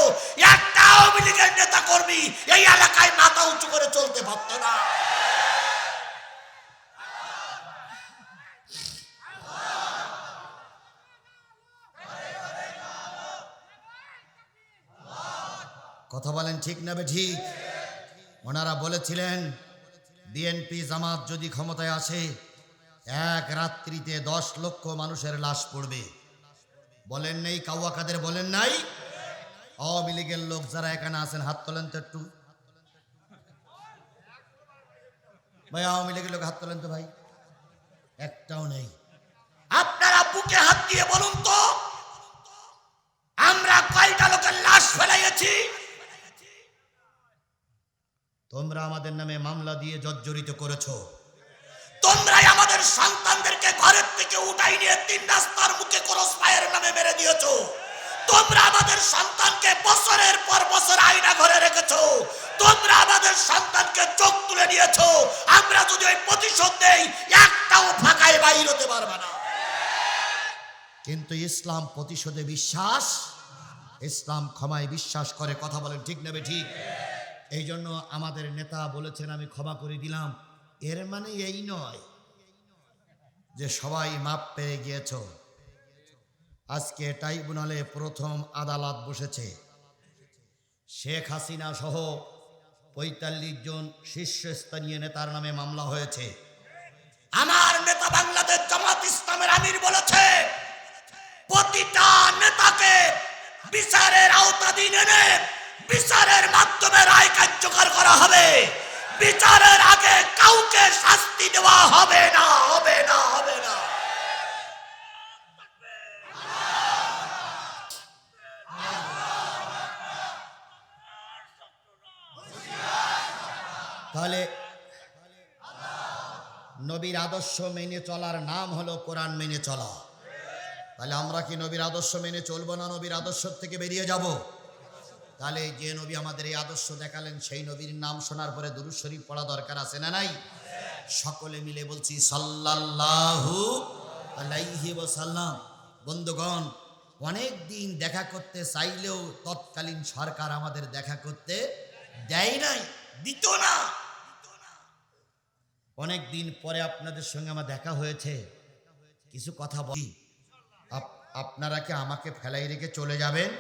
একটা আওয়ামী লীগের নেতা কর্মী এই এলাকায় মাথা উঁচু করে চলতে পারতো না। কথা বলেন ঠিক না ঠিক? ওনারা বলেছিলেন বিএনপি জামাত যদি ক্ষমতায় আসে এক রাত্রিতে 10 লক্ষ মানুষের লাশ পড়বে। বলেন নাই? কাউয়া কাদের বলেন নাই? আওয়ামী লীগের লোক যারা এখানে আছেন হাত তোলেন তো একটু ভাই। আওয়ামী লীগের লোক হাত তোলেন তো ভাই, একটাও নেই। আপনারা বুকে হাত দিয়ে বলুন তো, আমরা কয়টা লোকের লাশ ফেলাইছি? তোমরা আমাদের নামে মামলা দিয়ে জর্জরিত করেছো। তোমরাই আমাদের সন্তানদেরকে ঘরের থেকে উঠাই নিয়ে 3 রাস্তার মুখে ক্রস ফায়ার নামে মেরে দিয়েছো। তোমরা আমাদের সন্তানকে বছরের পর বছর আয়না ঘরে রেখেছো। তোমরা আমাদের সন্তানকে চোখ তুলে নিয়েছো। আমরা যদি ওই প্রতিশোধ দেই, একটাও ফাঁকায় বাইর হতে পারবে না। কিন্তু ইসলাম প্রতিশোধে বিশ্বাস, ইসলাম ক্ষমায় বিশ্বাস করে। কথা বলেন ঠিক নেবে ঠিক? এই জন্য আমাদের নেতা বলেছেন আমি ক্ষমা করে দিলাম। এর মানে এই নয় যে সবাই মাপ পেয়ে গিয়েছ। আজকে ট্রাইব্যুনালে প্রথম আদালত বসেছে। শেখ হাসিনা সহ 45 জন শীর্ষস্থানীয় নেতার নামে মামলা হয়েছে। আমার নেতা বাংলাদেশ জামাত ইসলামের আমির বলেছে প্রতিটা নেতাকে বিচারের আওতাধীন এনে বিচারের মাধ্যমে রায় কার্যকর করা হবে। বিচারের আগে কাউকে শাস্তি দেওয়া হবে না, হবে না, হবে না। তাহলে নবীর আদর্শ মেনে চলার নাম হলো কোরআন মেনে চলা। তাহলে আমরা কি নবীর আদর্শ মেনে চলবো না নবীর আদর্শ থেকে বেরিয়ে যাব? তাহলে যে নবী আমাদের এই আদর্শ দেখালেন সেই নবীর নাম শোনার পরে দুরূদ শরীফ পড়া দরকার আছে না নাই? সকলে মিলে বলছি সাল্লাল্লাহু আলাইহি ওয়াসাল্লাম। বন্ধুগণ, অনেক দিন দেখা করতে চাইলেও তৎকালীন সরকার আমাদের দেখা করতে দেয় নাই, দিত না। অনেক দিন পরে আপনাদের সঙ্গে আমার দেখা হয়েছে, কিছু কথা বলি। আপনারা কি আমাকে ফেলাই রেখে চলে যাবেন?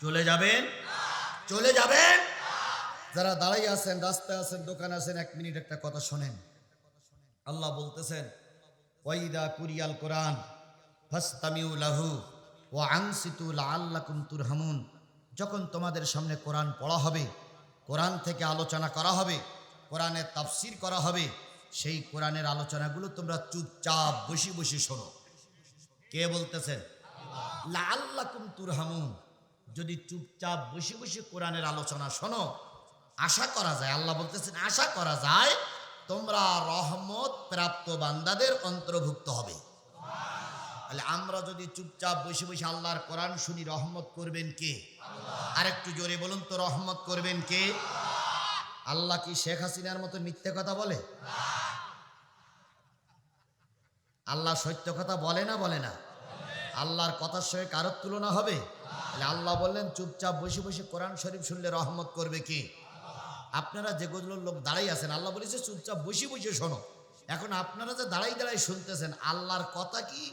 চলে যাবেন? চলে যাবেন? যারা দাঁড়াই আছেন, রাস্তায় আছেন, দোকানে আছেন, 1 মিনিট একটা কথা শোনেন। আল্লাহ বলতেছেন ওয়াইদা কুরিয়াল কোরআন ফাসতামিউ লাহু ওয়া আনসিতু লাআল্লাকুম তুরহামুন। যখন তোমাদের সামনে কোরআন পড়া হবে, কোরআন থেকে আলোচনা করা হবে, কোরআনের তাফসীর করা হবে, সেই কোরআনের আলোচনাগুলো তোমরা চুপচাপ বসে বসে শোনো। কে বলতেছেন? লাআল্লাকুম তুরহামুন। যদি চুপচাপ বসে বসে কোরআনের আলোচনা শোনো, আশা করা যায়, আল্লাহ বলতেছেন আশা করা যায় তোমরা রহমত প্রাপ্ত বান্দাদের অন্তর্ভুক্ত হবে। তাহলে আমরা যদি চুপচাপ বসে বসে আল্লাহর কোরআন শুনি, রহমত করবেন কে? আরেকটু জোরে বলুন তো, রহমত করবেন কে? আল্লাহ কি শেখ হাসিনার মতো মিথ্যে কথা বলে? আল্লাহ সত্য কথা বলে না? বলে না? আল্লাহর কথার সঙ্গে কারোর তুলনা হবে? আল্লাহ বললেন চুপচাপ বসে বসে কোরআন শরীফ শুনলে রহমত করবে কি? আপনারা যেগুলো লোক দাঁড়াই আছেন, আল্লাহ বলেছে চুপচাপ বসে বসে শোনো। এখন আপনারা যে দাঁড়াই দাঁড়াই শুনতেছেন, আল্লাহর কথা কি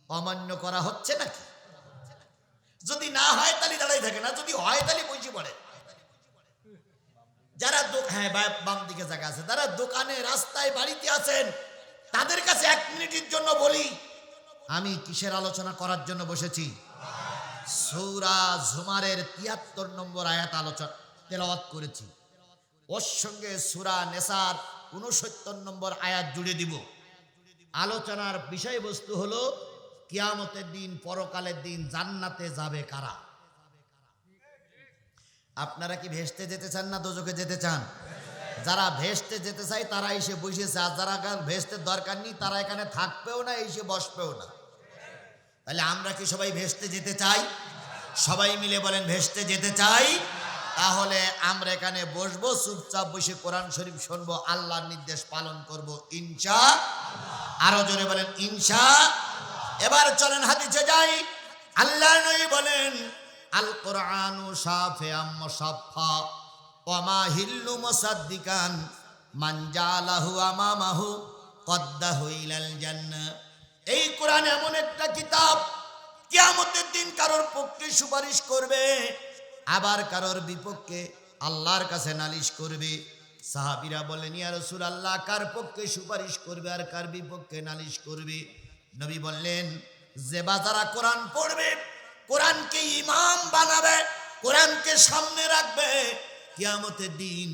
অমান্য করা হচ্ছে নাকি? যদি না হয় তাহলে দাঁড়াই থাকে না, যদি হয় তাহলে বসে পড়ে। যারা হ্যাঁ বাম দিকে জায়গা আছে, যারা দোকানে, রাস্তায়, বাড়িতে আছেন, তাদের কাছে 1 মিনিটের জন্য বলি, আমি কিসের আলোচনা করার জন্য বসেছি? সূরা জুমারের 73 নম্বর আয়াত আলোচনা তেলাওয়াত করেছি। ওর সঙ্গে সূরা নেসার 69 নম্বর আয়াত জুড়ে দিব। আলোচনার বিষয়বস্তু হলো কিয়ামতের দিন, পরকালের দিন জান্নাতে যাবে কারা? আপনারা কি ভেস্তে যেতে চান না দোজখে যেতে চান? যারা ভেস্তে যেতে চায় তারা এসে বসেছে, আর যারা ভেস্তের দরকার নেই তারা এখানে থাকবেও না, এসে বসবেও না। তাহলে আমরা কি সবাই ভেস্তে যেতে চাই? সবাই মিলে বলেন ভেস্তে যেতে চাই। তাহলে আমরা এখানে বসবো, চুপচাপ বসে কোরআন শরীফ শুনবো, আল্লাহর নির্দেশ পালন করব ইনশা। আরো জোরে বলেন ইনশা। এবার চলেন হাদিসে যাই। আল্লাহর নবী বলেন আল কোরআনু শাফিআম মুসাফফা ওয়া মা হিল্লু মুসাদ্দিকান মান জালাহু আমামাহু কদ্দাহু ইলাল জান্নাহ। এই কোরআন এমন একটা কিতাব, কিয়ামতের দিন কারোর পক্ষে সুপারিশ করবে, আবার কারোর বিপক্ষে আল্লাহর কাছে নালিশ করবে। সাহাবীরা বলেন ইয়া রাসূলুল্লাহ, কার পক্ষে সুপারিশ করবে আর কার বিপক্ষে নালিশ করবে? নবী বললেন যে যারা কোরআন পড়বে, কোরআনকে ইমাম বানাবে, কোরআনকে সামনে রাখবে, কিয়ামতের দিন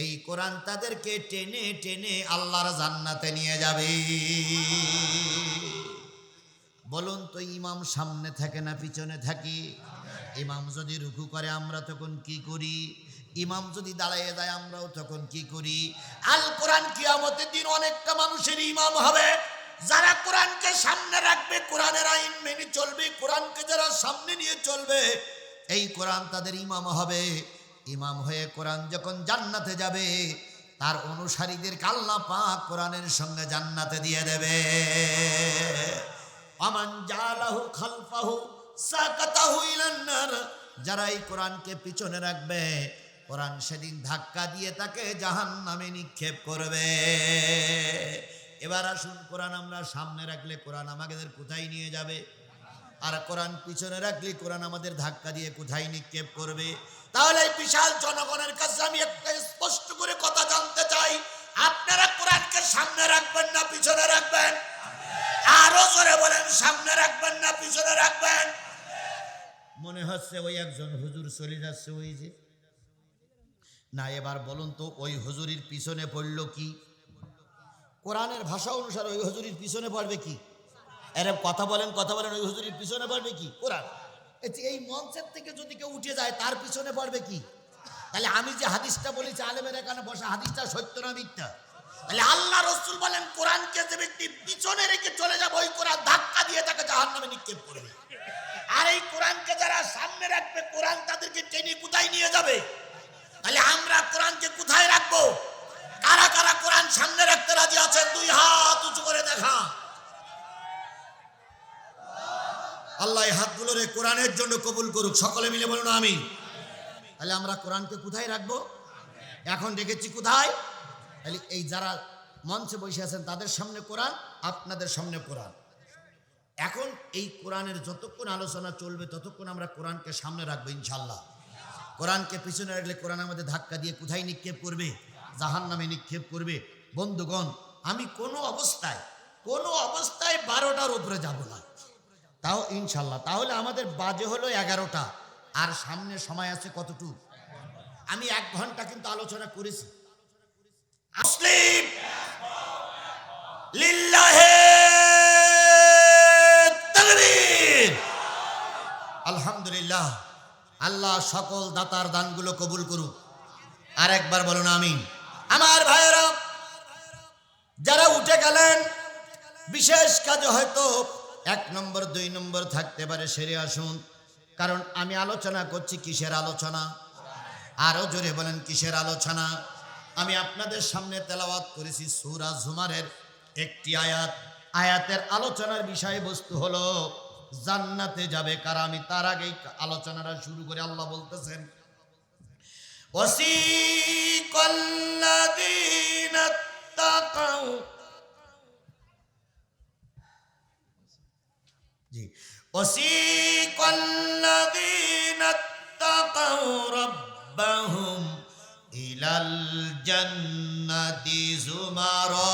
এই কোরআন তাদেরকে টেনে টেনে আল্লাহর জান্নাতে নিয়ে যাবে। বলুন তো, ইমাম সামনে থাকে না পিছনে থাকি? ইমাম যদি রুকু করে আমরা তখন কি করি? ইমাম যদি দাঁড়িয়ে যায় আমরাও তখন কি করি? আল কোরআন কিয়ামতের দিন অনেকটা মানুষের ইমাম হবে, যারা কোরআনকে সামনে রাখবে, কোরআনের আইন মেনে চলবে, কোরআনকে যারা সামনে নিয়ে চলবে, এই কোরআন তাদের ইমাম হবে। ইমাম হয়ে কোরআন যখন জান্নাতে যাবে, তার অনুসারীদেরকে আল্লাহ পাক কোরআনের সঙ্গে জান্নাতে দিয়ে দেবে। আমান জালাহু খালফাহু সাকাতাহু ইলান নার। যারা এই কোরআনকে পিছনে রাখবে, কোরআন সেদিন ধাক্কা দিয়ে তাকে জাহান্নামে নিক্ষেপ করবে। এবার আসুন, কোরআন আমরা সামনে রাখলে কোরআন আমাদের কোথায় নিয়ে যাবে? আর কোরআন পিছনে রাখলে কোরআন আমাদের ধাক্কা দিয়ে কোথায় নিক্ষেপ করবে? তাহলে এই বিশাল জনগণের কাছে আমি একটা স্পষ্ট করে কথা জানতে চাই, আপনারা কোরআনকে সামনে রাখবেন না পিছনে রাখবেন? আরো জোরে বলেন, সামনে রাখবেন না পিছনে রাখবেন? মনে হচ্ছে ওই একজন হুজুর চলে যাচ্ছে, ওই যে না। এবার বলুন তো, ওই হুজুরির পিছনে পড়লো কি? কোরআনের ভাষা অনুসারে ওই হুজুরির পিছনে পড়বে কি? এর কথা বলেন, কথা বলেন, ওই হুজুরির পিছনে পড়বে কি? কোরআন। এই মঞ্চের থেকে যদি কেউ উঠে যায় তার পিছনে পড়বে কি? তাহলে আমি যে হাদিসটা বলেছি আলেমের এখানে বসা, হাদিসটা সত্য না মিথ্যা? তাহলে আল্লাহ রাসূল বলেন কোরআনকে যে ব্যক্তি পিছনে রেখে চলে যাবে, ওই কোরআন ধাক্কা দিয়ে তাকে জাহান্নামে নিক্ষেপ করবে। আর এই কোরআনকে যারা সামনে রাখবে, কোরআন তাদেরকে টেনে কোথায় নিয়ে যাবে? তাহলে আমরা কোরআনকে কোথায় রাখবো? কারা কারা কোরআন সামনে রাখতে রাজি আছেন? দুই হাত উঁচু করে দেখা। আল্লাহ এই হাতগুলোরে কোরআনের জন্য কবুল করুক, সকলে মিলে বলুন আমিন। তাহলে আমরা কোরআনকে কোথায় রাখবো? এখন রেখেছি কোথায়? তাহলে এই যারা মঞ্চে বসে আছেন তাদের সামনে কোরআন, আপনাদের সামনে কোরআন। এখন এই কোরআনের যতক্ষণ আলোচনা চলবে ততক্ষণ আমরা কোরআনকে সামনে রাখবো ইনশাল্লাহ। কোরআনকে পিছনে রাখলে কোরআন আমাদের ধাক্কা দিয়ে কোথায় নিক্ষেপ করবে? জাহান্নামে নিক্ষেপ করবে। বন্ধুগণ, আমি কোনো অবস্থায় 12টার উপরে যাব না, তাও ইনশাল্লাহ। তাহলে আমাদের বাজে হলো 11টা, আর সামনে সময় আছে কতটুকু? আমি 1 ঘন্টা কিন্তু আলোচনা করেছি। মুসলিম লিল্লাহে তাকবীর, আলহামদুলিল্লাহ। আল্লাহ সকল দাতার দানগুলো কবুল করুক। আর একবার বলুন আমিন। আমার ভাইয়েরা, যারা উঠে গেলেন বিশেষ কাজে, হয়তো 1 নম্বর 2 নম্বর থাকতে পারে, সেরে আসুন। কারণ আমি আলোচনা করছি কিসের আলোচনা? আরো জোরে বলেন কিসের আলোচনা? আমি আপনাদের সামনে তেলাওয়াত করেছি সূরা জুমারের একটি আয়াত। আয়াতের আলোচনার বিষয়বস্তু হলো জান্নাতে যাবে কারা। আমি তার আগেই আলোচনাটা শুরু করে আল্লাহ বলতেছেন, ওয়াসিকাল্লাযীনা তাকাউ, জি, ওয়াসিকাল্লাযীনা তাকাউ রাব্বাহুম ইলাল জান্নাতি যুমারা।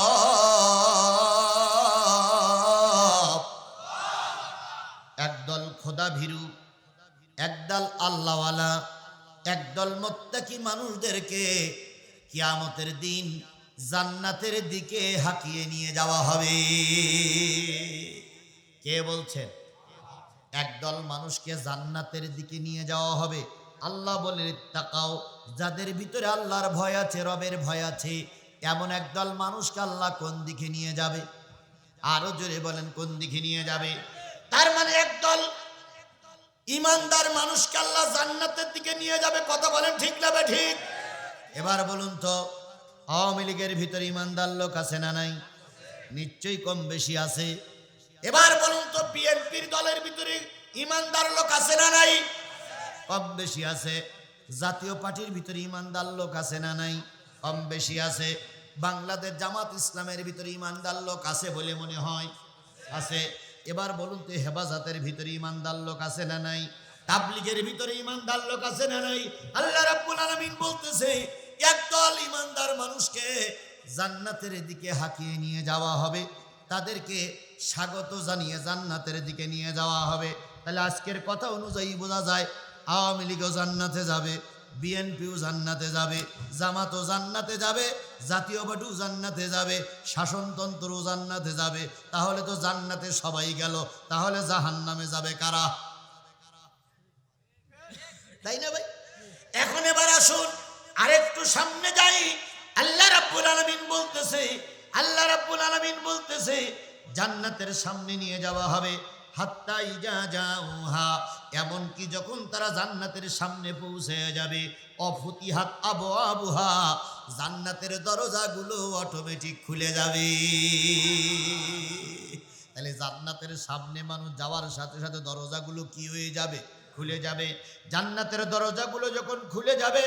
একদল খোদা ভীরু, একদল আল্লাহওয়ালা, একদল মুত্তাকি মানুষদেরকে কিয়ামতের দিন জান্নাতের দিকে হাঁকিয়ে নিয়ে যাওয়া হবে। কে বলছেন? একদল মানুষকে জান্নাতের দিকে নিয়ে যাওয়া হবে। আল্লাহ বলে তাকাও, যাদের ভিতরে আল্লাহর ভয় আছে, রবের ভয় আছে, এমন একদল মানুষকে আল্লাহ কোন দিকে নিয়ে যাবে? আরো জোরে বলেন, কোন দিকে নিয়ে যাবে? তার মানে একদল ইমানদার মানুষকে আল্লাহ জান্নাতের দিকে নিয়ে যাবে। কথা বলেন ঠিক না ঠিক? এবার বলুন তো, আওয়ামী লীগের ভিতরে ইমানদার লোক আছে না নাই? নিশ্চয়ই কম বেশি আছে। এবার বলুন তো, বিএনপির দলের ভিতরে ইমানদার লোক আছে না নাই? কম বেশি আছে। জাতীয় পার্টির ভিতরে ইমানদার লোক আছে না নাই? কম বেশি আছে। বাংলাদেশ জামাত ইসলামের ভিতরে ইমানদার লোক আছে বলে মনে হয়, আছে। এবার বলুন তো, হেফাজতের ভিতরে ইমানদার লোক আছে না নাই? তাবলীগের ভিতরে ইমানদার লোক আছে না নাই? আল্লাহ রাব্বুল আলামিন বলতেছে, একদল ইমানদার মানুষকে জান্নাতের দিকে হাঁকিয়ে নিয়ে যাওয়া হবে, তাদেরকে স্বাগত জানিয়ে জান্নাতের দিকে নিয়ে যাওয়া হবে। তাহলে আজকের কথা অনুযায়ী বোঝা যায়, আওয়ামী লীগও জান্নাতে যাবে, বিএনপিও জান্নাতে যাবে, জামাতও জান্নাতে যাবে, জাতীয় পার্টিও জান্নাতে যাবে, শাসনতন্ত্রও জান্নাতে যাবে। তাহলে তো জান্নাতে সবাই গেল, তাহলে জাহান্নামে যাবে কারা? তাই না ভাই? এখন এবার আসুন আরেকটু সামনে যাই। আল্লাহ রাব্বুল আলামিন বলতেছে জান্নাতের সামনে নিয়ে যাওয়া হবে। হাত্তা ইজা জাউহা, এমন কি যখন তারা জান্নাতের সামনে পৌঁছে যাবে, অফুতিহাত আবওয়াবুহা, জান্নাতের দরজাগুলো অটোমেটিক খুলে যাবে। তাহলে জান্নাতের সামনে মানুষ যাওয়ার সাথে সাথে দরজাগুলো কি হয়ে যাবে? খুলে যাবে। জান্নাতের দরজাগুলো যখন খুলে যাবে,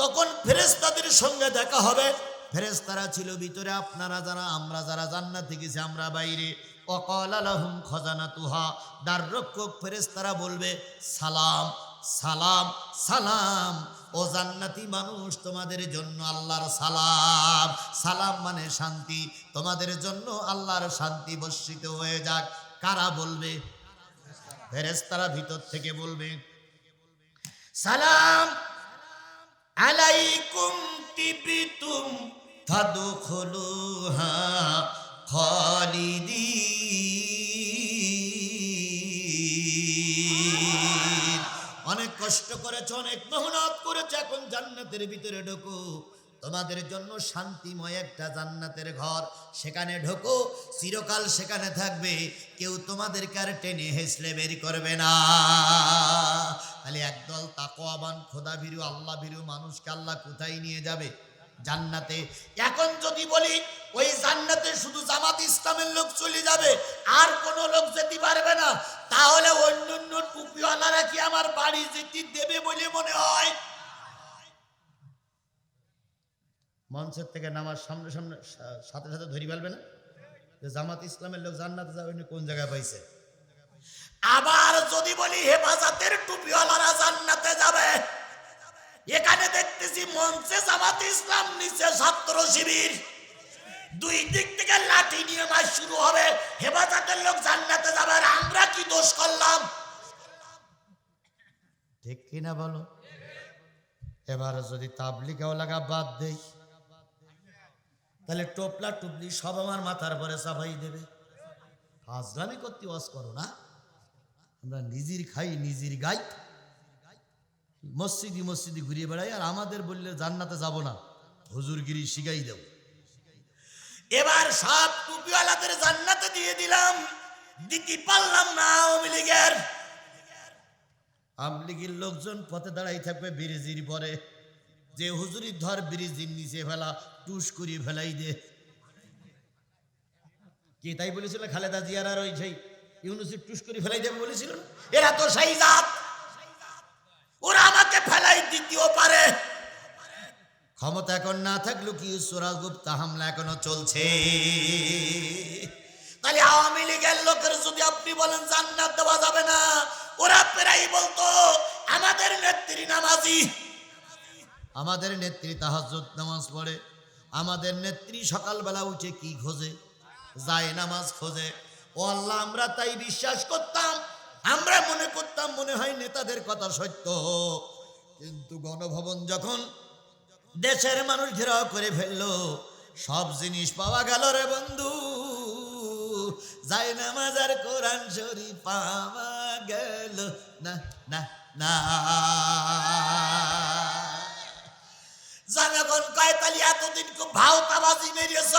তখন ফেরেশতাদের সঙ্গে দেখা হবে। ফেরেশতারা ছিল ভিতরে, আপনারা যারা, আমরা যারা জান্নাতে গেছি আমরা বাইরে। ওয়াকালা লাহুম খাজানাতুহা, দ্বাররক্ষক ফেরেশতারা বলবে, সালাম সালাম সালাম, ও জান্নাতি মানুষ, তোমাদের জন্য আল্লাহর সালাম। সালাম মানে শান্তি, তোমাদের জন্য আল্লাহর শান্তি বর্ষিত হয়ে যাক। কারা বলবে? ফেরেশতারা ভিতর থেকে বলবে, সালাম আলাইকুম তিবতুম ফাদখুলুহা খালিদিন। অনেক কষ্ট করেছ, অনেক মেহনত করেছ, এখন জান্নাতের ভিতরে ঢোকো। তোমাদের জন্য শান্তিময় একটা জান্নাতের ঘর, সেখানে ঢোকো, চিরকাল সেখানে থাকবে, কেউ তোমাদেরকে আর টেনে হেসলে বের করবে না। তাহলে একদল তাকওয়াবান, খোদাভীরু, আল্লাহ ভীরু মানুষকে আল্লাহ কোথায় নিয়ে যাবে? জান্নাতে। এখন যদি বলি ওই জান্নাতে শুধু জামাত ইসলামের লোক চলে যাবে, আর কোন লোক যেতে পারবে না, তাহলে অন্যান্য টুপিওয়ালারা কি আমার বাড়ি যেতে দেবে বলে মনে হয়? মঞ্চের থেকে নামার সামনে সামনে সাথে সাথে ধরি ফেলবে না যে জামাত ইসলামের লোক জান্নাতে যাবে, কোন জায়গায় পাইছে? আবার যদি বলি হেফাজতের টুপিওয়ালারা জান্নাতে যাবে, এখানে দেখতেছি মঞ্চে জামাত ইসলাম, নিচে ছাত্র শিবির, দুই দিক থেকে লাঠি নিয়ে মাস শুরু হবে। হেফাজতের লোক জান্নাতে যাবে, আর আমরা কি দোষ করলাম? ঠিক কিনা বলো? এবার যদি তাবলীগ ওয়ালারা বাদ দেই, তাহলে টোপলা টুপলি সব আমার মাথার পরে চাপাই দেবে। ফাজলামি করতে ওয়াজ করো না, আমরা নিজের খাই নিজের গাই, মসজিদি মসজিদি ঘুরিয়ে বেড়াই, আর আমাদের বললে জান্নাতে যাব না, হুজুরগিরি শিখাই দেব। এবার সব টুপিওয়ালাদের জান্নাতে দিয়ে দিলাম, দিতে পারলাম না। আওয়ামী লীগের লোকজন পথে দাঁড়াই থাকবে ব্রিজের পরে, যে হুজুরির ধর ব্রিজের নিচে ফেলা, টুস করিয়ে ফেলাই দে। কে তাই বলেছিল? খালেদা জিয়ার আর ওই সেই ইউনুসের টুস করে ফেলাই দেবে বলেছিল। এরা তো সেই জাত, ওরা আমাকে ফেলাই দিতেও পারে। ক্ষমতা এখন না থাকলেও কি চোরাগুপ্তা হামলা এখনো চলছে। তাহলে আওয়ামী লীগের লোকের যদি আপনি বলেন জান্নাত দেওয়া যাবে না, ওরা প্রায় বলতো আমাদের নেত্রী নামাজি, আমাদের নেত্রী তাহাজ্জুদ নামাজ পড়ে, আমাদের নেত্রী সকালবেলা উঠে কি খোঁজে? যায় নামাজ খোঁজে। ও আল্লাহ, আমরা তাই বিশ্বাস করতাম, আমরা মনে করতাম মনে হয় নেতাদের কথা সত্য, কিন্তু গণভবন যখন দেশের মানুষ ঘেরাও করে ফেললো, সব জিনিস পাওয়া গেল রে বন্ধু। যায় নামাজ আর কোরআন শরীফ পাওয়া গেল না না না। জনগণ কয় তালি এতদিন খুব ভাওতাবাজি মেরেছ,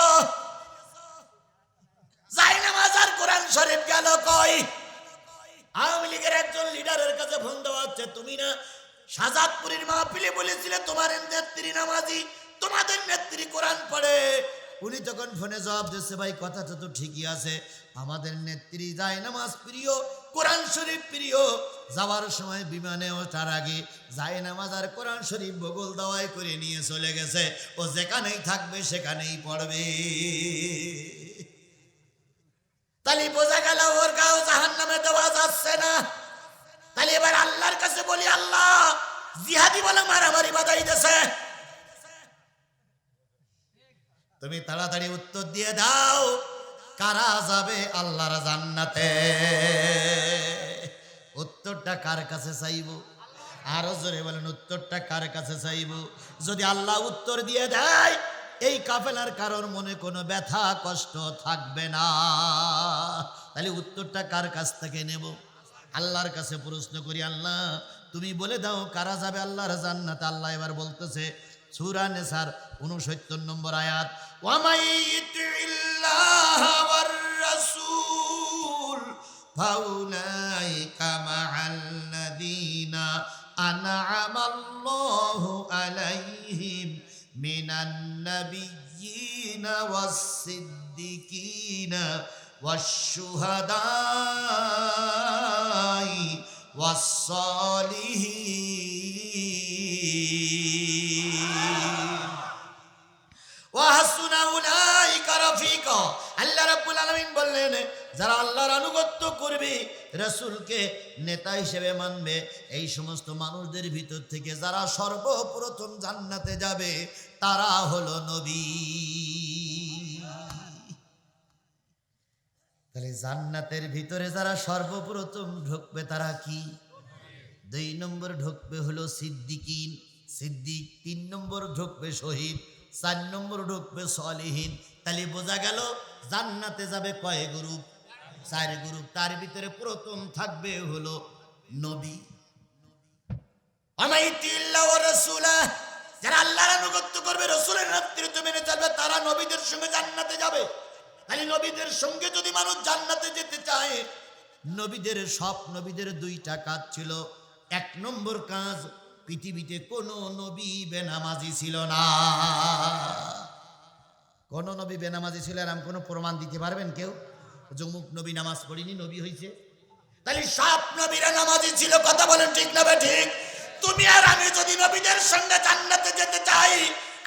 যাই নামাজ আর কোরআন শরীফ গেল কই? আওয়ামী লীগের একজন লিডারের কাছে ফোন দেওয়া হচ্ছে, তুমি না শাহজাদপুরের মাহফিলে বলেছিলে তোমার নেত্রী নামাজি, তোমাদের নেত্রী কোরআন পড়ে। উনি তখন ফোনে জবাব দিচ্ছে, ভাই কথাটা তো ঠিকই আছে, আমাদের নেত্রী যায় নামাজ প্রিয়, কোরআন শরীফ প্রিয়। যাওয়ার সময় বিমানে ওঠার আগে যায় নামাজ আর কোরআন শরীফ বগল দাওয়াই করে নিয়ে চলে গেছে, ও যেখানেই থাকবে সেখানেই পড়বে। তাহলে বোঝা গেল ওর গাও জাহান্নামে দেওয়া যাচ্ছে না। তাহলে এবার আল্লাহর কাছে বলি, আল্লাহ জিহাদি বলে মারামারি বাধাই দিয়েছে, তুমি তাড়াতাড়ি উত্তর দিয়ে দাও, কারা যাবে আল্লাহর জান্নাতে? উত্তরটা কার কাছে চাইব? আরো জোরে বলেন, উত্তরটা কার কাছে চাইব? যদি আল্লাহ উত্তর দিয়ে দেয়, এই কাফেলার কারোর মনে কোনো ব্যথা কষ্ট থাকবে না। তাহলে উত্তরটা কার কাছ থেকে নেব? আল্লাহর কাছে প্রশ্ন করি, আল্লাহ তুমি বলে দাও কারা যাবে আল্লাহর জান্নাতে। আল্লাহ এবার বলতেছে সূরা নিসার 69 নম্বর আয়াত, ওয়ামাইয়ুতিল্লাহা ওয়ার রাসূল ফাউলাইকা মা'আল্লাযীনা আন'আমাল্লাহু আলাইহিম মিনান নাবিয়্যিনা ওয়াস-সিদ্দিকিনা ওয়াশ-শুহাদাই ওয়াস-সালিহিন ওয়া হাসুনা উলাইকা রাফিকা। আল্লাহ রাব্বুল আলামিন বললেন, যারা আল্লাহর আনুগত্য করবে, রাসূলকে নেতা হিসেবে মানবে, এই সমস্ত মানুষদের ভিতর থেকে যারা সর্বপ্রথম জান্নাতে যাবে তারা হলো নবী। তাহলে জান্নাতের ভিতরে যারা সর্বপ্রথম ঢুকবে তারা কি? 2 নম্বর ঢুকবে হলো সিদ্দিকিন, সিদ্দিক। 3 নম্বর ঢুকবে শহীদ, 4 নম্বর ঢুকবে সালেহীন। তাহলে বোঝা গেল জান্নাতে যাবে কয় গ্রুপ? 4 গ্রুপ। তার ভিতরে প্রথম থাকবে হলো নবী। আমাইতিল্লাহ ওয়া রাসূলা, যারা আল্লাহর আনুগত্য করবে, রাসূলের নেতৃত্ব মেনে চলবে, তারা নবীদের সঙ্গে জান্নাতে যাবে। তাহলে নবীদের সঙ্গে যদি মানুষ জান্নাতে যেতে চায়, নবীদের সব নবীদের 2টা কাজ ছিল। 1 নম্বর কাজ, পৃথিবীতে কোন নবী বেনামাজি ছিল না। কোন নবী বেনামাজি ছিল এরকম কোন প্রমাণ দিতে পারবেন কেউ? যমুক নবী নামাজ পড়িনি নবী হয়েছে? তাহলে সব নবীরা নামাজি ছিল। কথা বলেন ঠিক না ঠিক? তুমি আর আমি যদি নবীদের সঙ্গে জান্নাতে যেতে চাই,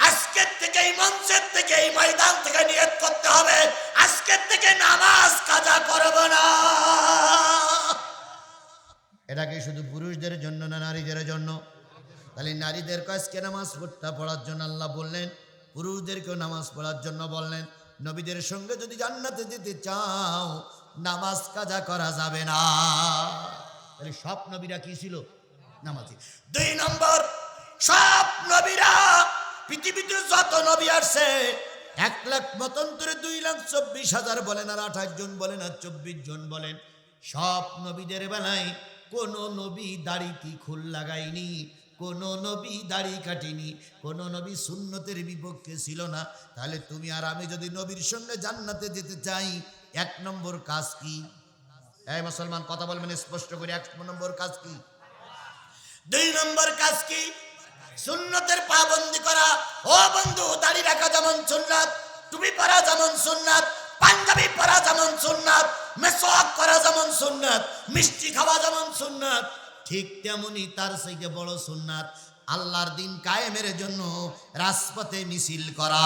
আজকের থেকে এই মঞ্চের থেকে এই ময়দান থেকে নিয়ত করতে হবে, আজকের থেকে নামাজ কাজা করব না। এটা কি শুধু পুরুষদের জন্য না নারীদের জন্য? তাহলে নারীদের আজকে নামাজ পড়ার জন্য আল্লাহ বললেন, পুরুষদেরকেও নামাজ পড়ার জন্য বললেন। নবীদের সঙ্গে যদি জান্নাতে যেতে চাও, নামাজ কাজা করা যাবে না। তাহলে সব নবীরা কি ছিল? নামাজি। 2 নম্বর, সব নবীরা, পৃথিবীতে যত নবী আসছে, 1 লাখ মতান্তরে 2,24,000 বলেন আর 28 জন বলেন আর 24 জন বলেন, সব নবীদের বেলায় কোন নবী দাড়িটি খুল লাগায়নি, কোন নবী দাড়ি কাটেনি, কোন নবী সুন্নতের বিপক্ষে ছিল না। তাহলে তুমি আর আমি যদি নবীর সঙ্গে জান্নাতে যেতে চাই, 1 নম্বর কাজ কি? এই মুসলমান কথা বলবেন স্পষ্ট করে, 1 নম্বর কাজ কি? 2 নম্বর কাজ কি? সুন্নতের পাবন্দি করা। ও বন্ধু, দাড়ি রাখা যেমন সুন্নাত, টুপি পরা যেমন সুন্নাত, পাঞ্জাবি পরা যেমন সুন্নাত, মেসওয়াক করা যেমন সুন্নাত, মিষ্টি খাওয়া যেমন সুন্নাত, ঠিক তেমনি তার চাইতে বড় সুন্নাত আল্লাহর দিন কায়েমের জন্য রাজপথে মিছিল করা,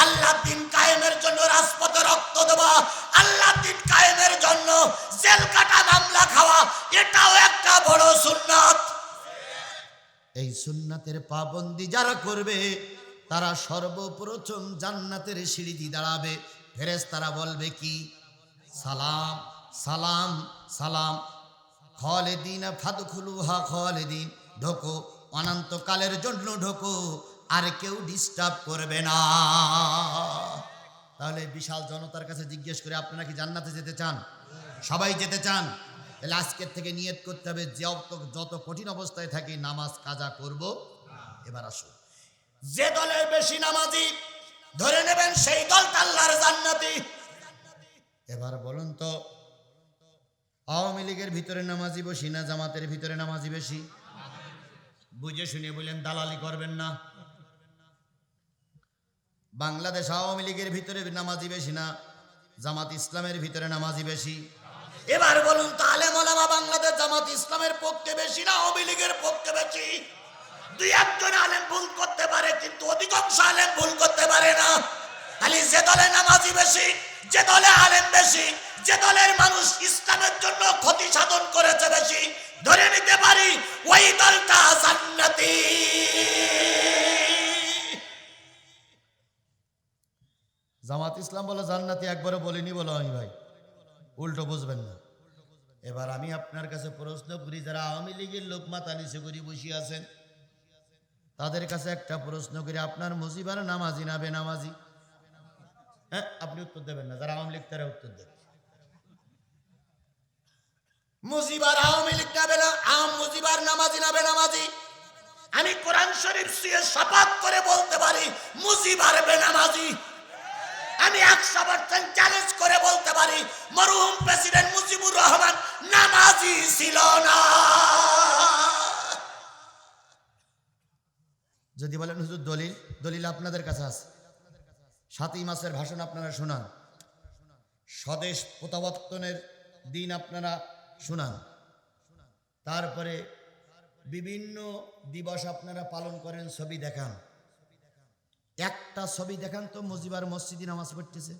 আল্লাহর দিন কায়েমের জন্য রাজপথে রক্ত দেওয়া, আল্লাহর দিন কায়েমের জন্য জেল কাটা মামলা খাওয়া, এটাও একটা বড় সুন্নাত। এই সুন্নাতের পাবন্দি যারা করবে, তারা সর্বপ্রথম জান্নাতের সিঁড়িতে দাঁড়াবে। ফেরেশতারা বলবে কি? সালাম সালাম সালাম, খালিদিনা ফাদখুলুহা খালিদিন, ঢোকো, অনন্তকালের জন্য ঢোকো, আর কেউ ডিস্টার্ব করবে না। তাহলে বিশাল জনতার কাছে জিজ্ঞেস করে, আপনারা কি জান্নাতে যেতে চান? সবাই যেতে চান? তাহলে আজকের থেকে নিয়ত করতে হবে, যত কঠিন অবস্থায় থাকি নামাজ কাজা করব। এবার আসুন। যে দলের বেশি নামাজি ধরে নেবেন সেই দলটা আল্লাহর জান্নাতি। এবার বলুন তো, আওয়ামী লীগের ভিতরে নামাজি বেশি না জামাতের ভিতরে নামাজি বেশি? বুঝে শুনে বললেন, দালালি করবেন না। বাংলাদেশ আওয়ামী লীগের ভিতরে নামাজি বেশি না জামাত ইসলামের ভিতরে নামাজি বেশি? এবার বলুন তো, আলেম ওলামা বাংলাদেশ জামাত ইসলামের পক্ষে বেশি না আওয়ামী লীগের পক্ষে বেশি? দুই একজন আলেম ভুল করতে পারে, কিন্তু অধিকাংশ আলেম ভুল করতে পারে না। খালি যে দলে নামাজি বেশি, যে দলে আলেম বেশি, যে দলের মানুষ ইসলামের জন্য ক্ষতি সাধন করেছে বেশি, ধরে নিতে পারি ওই দলটা জান্নাতি। জামাত ইসলাম বলে জান্নাতি একবারও বলিনি বলো আমি ভাই, উল্টো বুঝবেন না। এবার আমি আপনার কাছে প্রশ্ন করি, যারা আওয়ামী লীগের লোক মাথা নিচে করে বসে আছেন তাদের কাছে একটা প্রশ্ন করি, আপনার মুজিবার নামাজি না বেনামাজি? হ্যাঁ, আপনি উত্তর দেবেন না, যারা আওয়ামী লীগ তারা উত্তর দেবেন। মুজিবার আওয়ামী লীগ না বেনা, মুজিবার নামাজি না বেনামাজি? আমি কোরআন শরীফ ছুঁয়ে শপথ করে বলতে পারি মুজিবার বেনামাজি। আমি 100% চ্যালেঞ্জ করে বলতে পারি মরহুম প্রেসিডেন্ট মুজিবুর রহমান নামাজি ছিল না। যদি বলেন হুজুর দলিল, দলিল আপনাদের কাছে আছে। 7ই মাসের ভাষণ আপনারা শোনান, স্বদেশ প্রত্যাবর্তনের দিন আপনারা শোনান, তারপরে বিভিন্ন দিবস আপনারা পালন করেন, ছবি দেখান। একটা ছবি দেখান তো মুজিবার মসজিদে নামাজ পড়তেছে,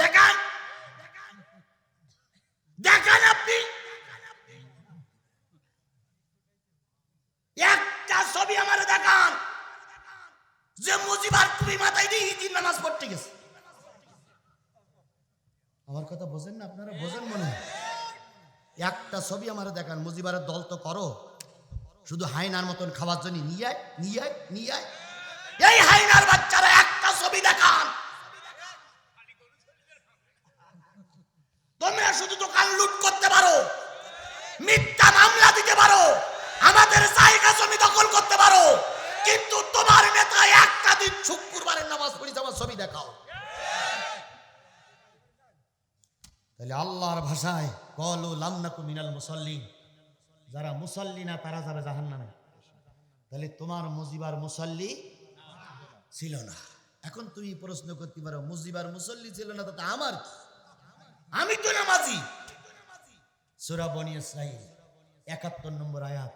দেখান দেখান। আপনি একটা ছবি আমার দেখান যে মুজিবার টুপি মাথায় দিয়ে ঈদের নামাজ পড়তে গেছে। আমার কথা বোঝেন না আপনারা? বোঝেন মনে হয়? একটা ছবি আমার দেখান। মুজিবারের দল তো করো শুধু হাইনার মতন খাওয়ার জন্য, নিয়ে আয় নিয়ে আয় নিয়ে আয়। এই হাইনার বাচ্চারা একটা ছবি দেখান। তোমরা শুধু দোকান লুট করতে পারো, মিথ্যা মামলা দিতে পারো, আমাদের জায়গা জমি দখল করতে পারো, কিন্তু তোমার নেতা একটা দিন শুক্রবারের নামাজ পড়ি আমার ছবি দেখাও। তাহলে আল্লাহর ভাষায় কলু লাম নাকু মিনাল মুসাল্লিন, যারা মুসাল্লি না তারা যাবে জাহান্নামে। তাহলে তোমার মুজিবার মুসাল্লি ছিল না। এখন তুমি প্রশ্ন করতে পারো মুজিবার মুসল্লি ছিল না তাতে আমার কি? আমি তো নামাজি। সূরা বনী ইসরাঈল ৭১ নম্বর আয়াত,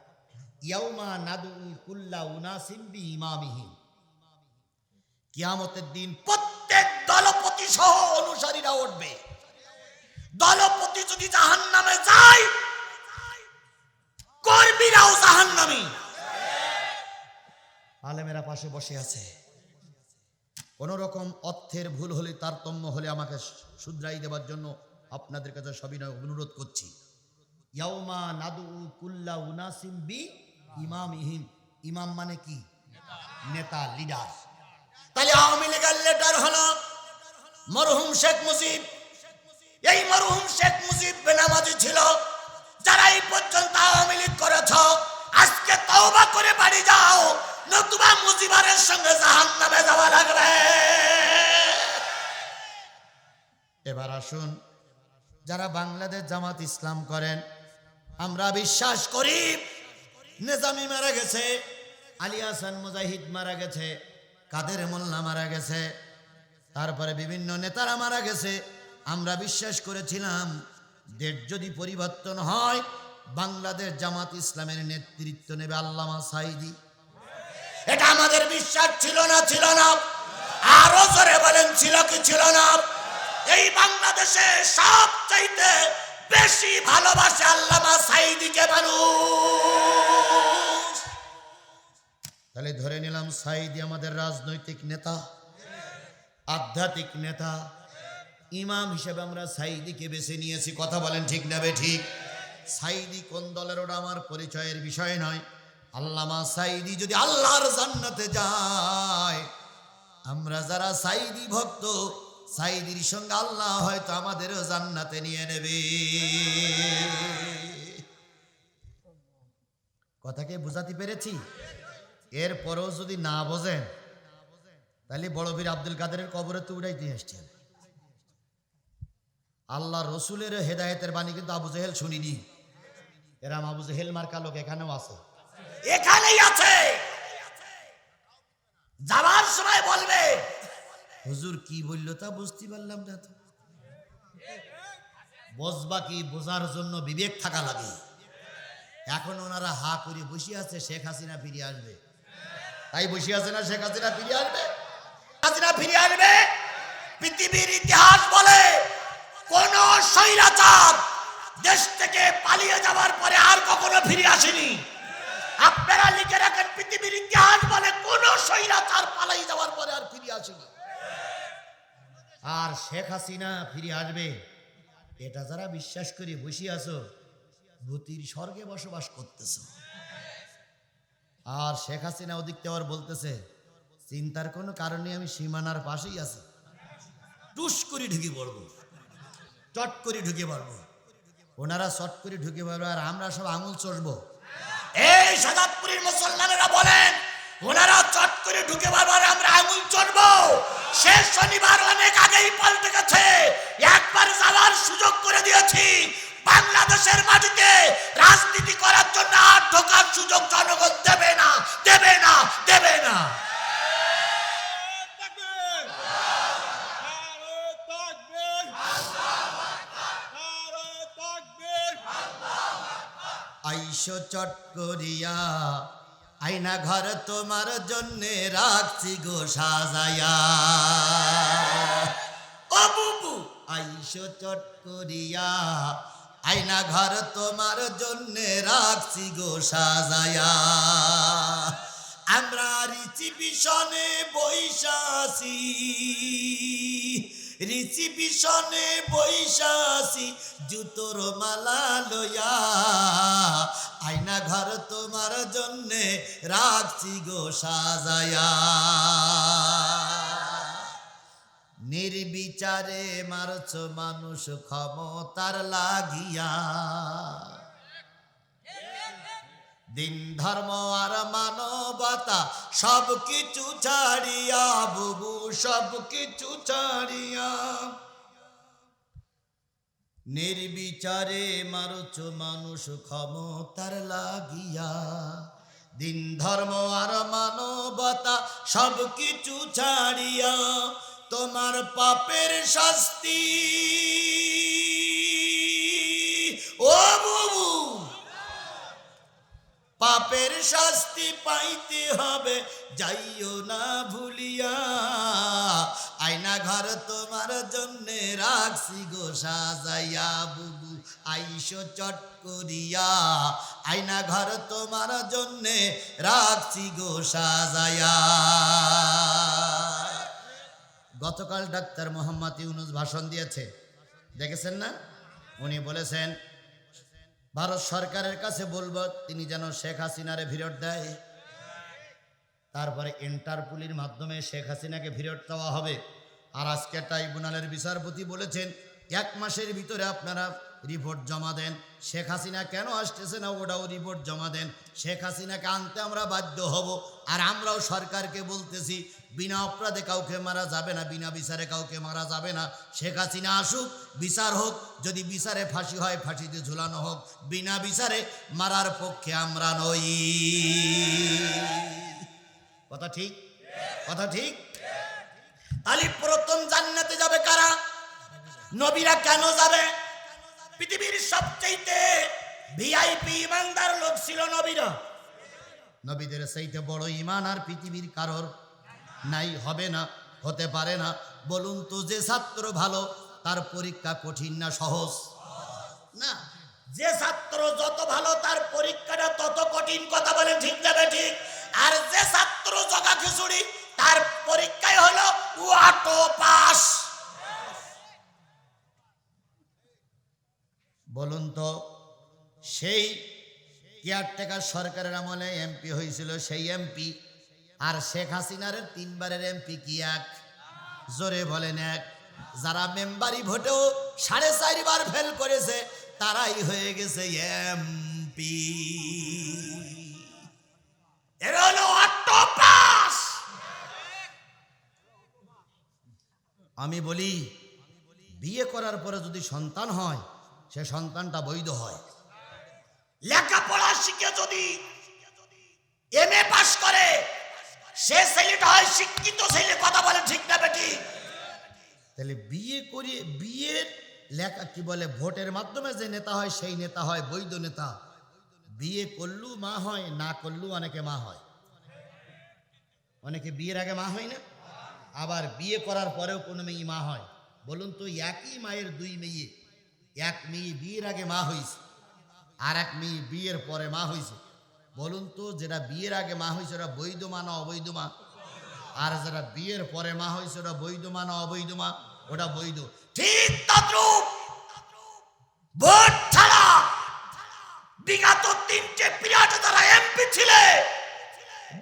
ইয়াউমা নাদউ কুল্লা উনাসিম বিইমামিহিম। কিয়ামতের দিন প্রত্যেক দলপতি সহ অনুসারীরা উঠবে। দলপতি যদি জাহান্নামে যায়, কর্মীরাও জাহান্নামী। আলেমেরা পাশে বসে আছে। কোন রকম অর্থের ভুল হলে, তারতম্য হলে আমাকে শুধরাই দেওয়ার জন্য আপনাদের কাছে সবিনয় অনুরোধ করছি। ইয়াউমা নাদউ কুল্লা উনাসিম বিইমামিহিম। ইমাম মানে কি? নেতা, লিডার। তাহলে আওয়ামী লীগের লিডার হলো মরহুম শেখ মুজিব। এই মরহুম শেখ মুজিব বেনামাজি ছিল। যারা এই পর্যন্ত আওয়ামী লীগ করেছ, আজকে তওবা করে বাড়ি যাও, নতুবা মুজিবারের সঙ্গে জাহান্নামে যাওয়া লাগবে। এবার আসুন, যারা বাংলাদেশ জামাত ইসলাম করেন, আমরা বিশ্বাস করি নিজামী মারা গেছে, আলী হাসান মুজাহিদ মারা গেছে, কাদের মোল্লা মারা গেছে, তারপরে বিভিন্ন নেতারা মারা গেছে। আমরা বিশ্বাস করেছিলাম দেশ যদি পরিবর্তন হয়, বাংলাদেশ জামাত ইসলামের নেতৃত্ব নেবে আল্লামা সাঈদী। এটা আমাদের বিশ্বাস ছিল না? ছিল না? আরো জোরে বলেন, ছিল কি ছিল না? এই বাংলাদেশে সবচাইতে বেশি ভালোবাসে আল্লামা সাঈদীকে মানুষ। তাহলে ধরে নিলাম সাঈদী আমাদের রাজনৈতিক নেতা, আধ্যাত্মিক নেতা, ইমাম হিসেবে আমরা সাঈদীকে বেছে নিয়েছি। কথা বলেন ঠিক না বেঠিক? সাঈদী কোন দলের ওটা আমার পরিচয়ের বিষয় নয়। আল্লামা সাঈদী যদি আল্লাহর জান্নাতে যায়, আমরা যারা সাঈদী ভক্ত, সাঈদীর সঙ্গে আল্লাহ হয়তো আমাদেরও জান্নাতে নিয়ে নেবে। কথাকে বুঝাতে পেরেছি? এরপরেও যদি না বোঝেন তাহলে বড় বীর আব্দুল কাদেরের কবরে তো উড়াইতে আসছেন। আল্লাহ রসুলের হেদায়েতের বাণী কিন্তু আবু জেহেল শুনিনি। এরাম আবু জেহেল মার্কা লোক এখানেও আছে, এখানেই আছে। যাওয়ার সময় বলবে হুজুর কি বললো তা বুঝতে পারলাম না। তো বুঝবা কি, বোঝার জন্য বিবেক থাকা লাগে। এখন ওনারা হা করে বসে আছে শেখ হাসিনা ফিরে আসবে, তাই বসে আছে না শেখ হাসিনা ফিরে আসবে, হাসিনা ফিরে আসবে। পৃথিবীর ইতিহাস বলে কোন স্বৈরাচার দেশ থেকে পালিয়ে যাওয়ার পরে আর কখনো ফিরে আসেনি। আপনারা লিখে রাখেন, পৃথিবীর ইতিহাস বলে কোন স্বৈরাচার পালিয়ে যাওয়ার পরে আর ফিরে আসেনি। আর শেখ হাসিনা ফিরে আসবে এটা যারা বিশ্বাস করে বসে আছো, ভূতির স্বর্গে বসবাস করতেছো। আর শেখ হাসিনা ওদিক থেকে বলতেছে চিন্তার কোনো কারণে আমি সীমানার পাশেই আছি, টুস করে ঢুকে পড়বো, চট করে ঢুকে পড়বো। ওনারা চট করে ঢুকে পড়বো আর আমরা সব আঙুল চষবো। এই সাদাতপুরের মুসলমানেরা বলেন ওনারা চট করে ঢুকে পড়বো আর আমরা আঙুল চষবো। শেষ শনিবার অনেক আগেই পাল্টে গেছে, একবার যাওয়ার সুযোগ করে দিয়েছি। বাংলাদেশের মাটিতে রাজনীতি করার জন্য আর ঢোকার সুযোগ জনগণ দেবে না, দেবে না, দেবে না। আইসো চট করিয়া আয়না ঘর তোমার জন্য রাখছি গো সাজায়া। ও বুবু আইসো চট করিয়া আয়না ঘর তোমার জন্য রাখছি গো সাজায়া। আমরা রিসিপিশনে বৈশাসি, রিসিপিশনে বৈশাসি জুতোর মালা লইয়া। আয়না ঘর তোমার জন্য রাখছি গো সাজায়া। নির্বিচারে মারছ মানুষ ক্ষমতার লাগিয়া। দিন ধর্ম আর মানবতা সব কিছু ছাড়িয়া বুবু, সব কিছু ছাড়িয়া। নির্বিচারে মারছ মানুষ ক্ষমতার লাগিয়া। দিন ধর্ম আর মানবতা সব কিছু ছাড়িয়া। তোমার পাপের শাস্তি ও বুবু, পাপের শাস্তি পাইতে হবে যাইও না ভুলিয়া। আয়না ঘর তোমার জন্য রাখছি গো সাজাইয়া বুবু, আইসো চট করিয়া। আয়না ঘর তোমার জন্য রাখছি গো সাজাইয়া। গতকাল ডাক্তার মোহাম্মদ ইউনুস ভাষণ দিয়েছে, দেখেছেন না? উনি বলেছেন ভারত সরকারের কাছে বলবো তিনি যেন শেখ হাসিনারে ফেরত দেয়। তারপরে ইন্টারপোলের মাধ্যমে শেখ হাসিনাকে ফেরত দেওয়া হবে। আর আজকে ট্রাইব্যুনালের বিচারপতি বলেছেন 1 মাসের ভিতরে আপনারা রিপোর্ট জমা দেন। শেখ হাসিনা কেন আসতেছে না ওটাও রিপোর্ট জমা দেন। শেখ হাসিনাকে আনতে আমরা বাধ্য হব। আর আমরাও সরকারকে বলতেছি বিনা অপরাধে কাউকে মারা যাবে না, বিনা বিচারে কাউকে মারা যাবে না। শেখ হাসিনা আসুক, বিচার হোক, যদি বিচারে ফাঁসি হয় ফাঁসিতে ঝুলানো হোক, বিনা বিচারে মারার পক্ষে আমরা নই। কথা ঠিক, কথা ঠিক। তাহলে প্রথম জান্নাতে যাবে কারা? নবীরা কেন যাবে? পৃথিবীর সবচেয়ে ভিআইপি ইমানদার লোক ছিল নবীরা। নবীদের চাইতে বড় ঈমান আর পৃথিবীর কারোর নাই, হবে না, হতে পারে না। বলুন তো, যে ছাত্র ভালো তার পরীক্ষা কঠিন না সহজ? না, যে ছাত্র যত ভালো তার পরীক্ষাটা তত কঠিন। কথা বলেন ঠিক যাবে ঠিক? আর যে ছাত্র জগা খিচুড়ি তার পরীক্ষায় হলো ওয়াটো পাস। বলুন তো, সেই কেয়ারটেকার সরকারের আমলে এমপি হয়েছিল সেই এমপি আর শেখ হাসিনার 3 বারের এমপি কি এক? জোরে বলেন এক। যারা মেম্বারি ভোটেও 4.5 বার ফেল করেছে তারাই হয়ে গেছে এমপি। এর হলো আমি বলি বিয়ে করার পরে যদি সন্তান হয় সে সন্তানটা বৈধ হয়। লেখাপড়া শিখে যদি এমএ পাস করে সে ছেলেটা হয় শিক্ষিত ছেলে। কথা বলে ঠিক না বেটি? তাহলে বিয়ে করে বিয়ের লেখা কি বলে ভোটের মাধ্যমে যে নেতা হয় সেই নেতা হয় বৈধ নেতা। বিয়ে করলেও মা হয়, না করলেও অনেকে মা হয়। অনেকে বিয়ের আগে মা হয় না, আবার বিয়ে করার পরেও কোনো মেয়ে মা হয়। বলুন তো, একই মায়ের দুই মেয়ে, এক মেয়ে বিয়ের আগে মা হয়েছে আর এক মেয়ে বিয়ের পরে মা হয়েছে। বলুন তো, যেটা বিয়ের আগে মা হয়েছে ওরা বৈধ মা না অবৈধ মা? আর যারা বিয়ের পরে মা হয়েছে ওরা বৈধ মা না অবৈধ মা? ওটা বৈধ। ঠিক তদ্রূপ ভোট ছাড়া বিগত 3টে পিরিয়ডে যারা এমপি ছিলে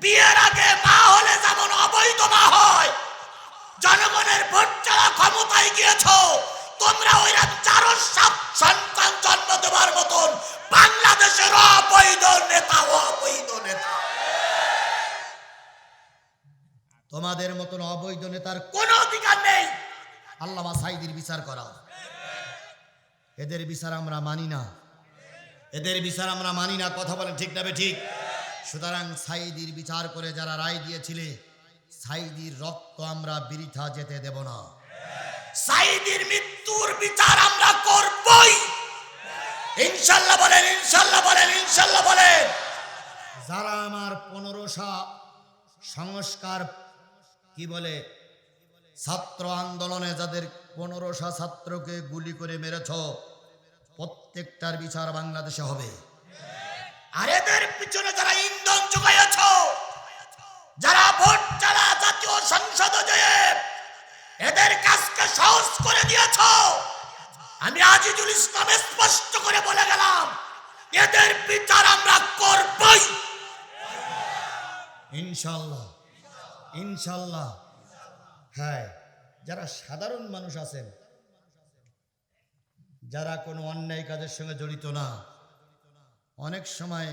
বিয়ের আগে মা হলে যেমন অবৈধ মা হয়, জনগণের ভোট ছাড়া ক্ষমতায় গিয়েছো তোমরা ওইরা 4 সন্তান জন্ম দেওয়ার মতন বাংলাদেশের অবৈধ নেতা, অবৈধ নেতা। তোমাদের মতন অবৈধ নেতার কোনো অধিকার নেই আল্লামা সাঈদীর বিচার করা। এদের বিচার আমরা মানি না, এদের বিচার আমরা মানি না। কথা বলেন ঠিক না ঠিক? সুতরাং সাঈদীর বিচার করে যারা রায় দিয়েছিলে সাঈদীর রক্ত আমরা বৃথা যেতে দেব না। সাঈদীর মৃত্যুর বিচার আমরা করবই ইনশাআল্লাহ। বলেন ইনশাআল্লাহ, বলেন ইনশাআল্লাহ বলেন। যারা আমার 1500 সংস্কার কি বলে ছাত্র আন্দোলনে যাদের 1500 ছাত্রকে গুলি করে মেরেছ প্রত্যেকটার বিচার বাংলাদেশে হবে। আর এদের পিছনে যারা ইন্ধন যোগাইছ, যারা ভোট ছাড়া জাতীয় সংসদে যেয়ে এদের কাজকে সহজ করে দিয়েছ, আমি আজিজুল ইসলাম স্পষ্ট করে বলে গেলাম এদের বিচার আমরা করবই ইনশাআল্লাহ, ইনশাআল্লাহ। হ্যাঁ, যারা সাধারণ মানুষ আছেন, যারা কোনো অন্যায় কাজের সঙ্গে জড়িত না, অনেক সময়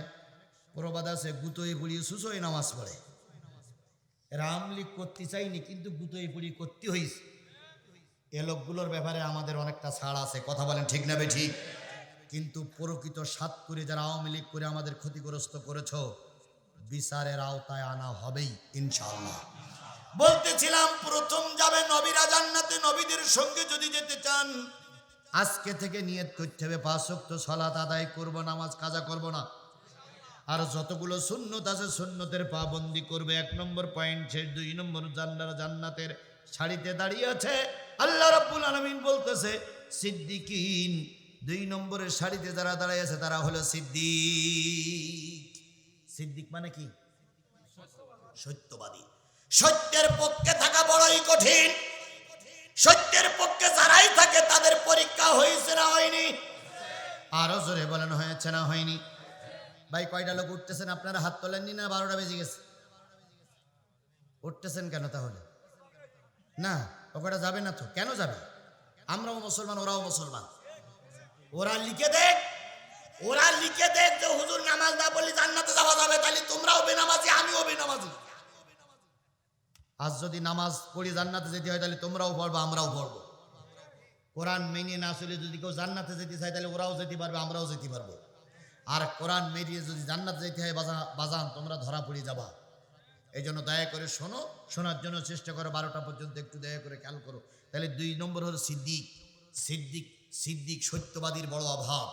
প্রবাদ আছে গুতোয় পুড়িয়ে সুসোয় নামাজ পড়ে। এরা আমলিগ করতে চাইনি কিন্তু গুতোয় পুড়িয়ে করতে হয়েছে। এ লোকগুলোর ব্যাপারে আমাদের অনেকটা ছাড় আছে। কথা বলেন ঠিক না বেঠিক? কিন্তু প্রকৃত সাত করে যারা আওয়ামী লীগ করে আমাদের ক্ষতিগ্রস্ত করেছ বিচারের আওতায় আনা হবেই ইনশাআল্লাহ। বলতেছিলাম প্রথম যাবে নবীরা জান্নাতে। নবীদের সঙ্গে যদি যেতে চান আজকে থেকে নিয়ত করতে হবে 5 ওয়াক্ত সালাত আদায় করব, নামাজ কাজা করব না। আর যতগুলো সুন্নত আছে সুন্নতের পাবন্দি করবে। 1 নম্বর পয়েন্ট শেষ। 2 নম্বর জান্নাতের সারিতে দাঁড়িয়ে আছে। আল্লাহ রাব্বুল আলামিন বলতেছে সিদ্দিকিন, 2 নম্বরের সারিতে যারা দাঁড়িয়ে আছে তারা হলো সিদ্দিক। সিদ্দিক মানে কি? সত্যবাদী। সত্যের পক্ষে থাকা বড়ই কঠিন। সত্যের পক্ষে যারাই থাকে তাদের পরীক্ষা হয়েছে না হয়নি? আরো জোরে বলেন হয়েছে না হয়নি? ভাই কয়টা লোক উঠতেছেন? আপনারা হাত তোলেননি না? 12টা বেজে গেছে। উঠতেছেন কেন তাহলে? না, ওটা যাবে না তো। কেন যাবে? আমরাও মুসলমান, ওরাও মুসলমান। ওরা লিখে দেখ, ওরা লিখে দেখ যে হুজুর নামাজ না পড়লে জান্নাতে যাওয়া যাবে, তাহলে তোমরাও বেনামাজি আমিও বেনামাজি। আজ যদি নামাজ পড়ি জান্নাতে যেতে হয় তাহলে তোমরাও পড়বো আমরাও পড়বো। কোরআন মেনে না চলে যদি কেউ জান্নাতে যেতে চায় তাহলে ওরাও যেতে পারবে আমরাও যেতে পারবো। আর কোরআন মেরিয়ে যদি জান্নাতে যেতে হয় বাজান তোমরা ধরা পড়ে যাবা। এই জন্য দয়া করে শোনো, শোনার জন্য চেষ্টা করো। 12টা পর্যন্ত একটু দয়া করে খেয়াল করো। তাহলে 2 নম্বর হলো সিদ্দিক। সিদ্দিক সিদ্দিক সত্যবাদীর বড় অভাব।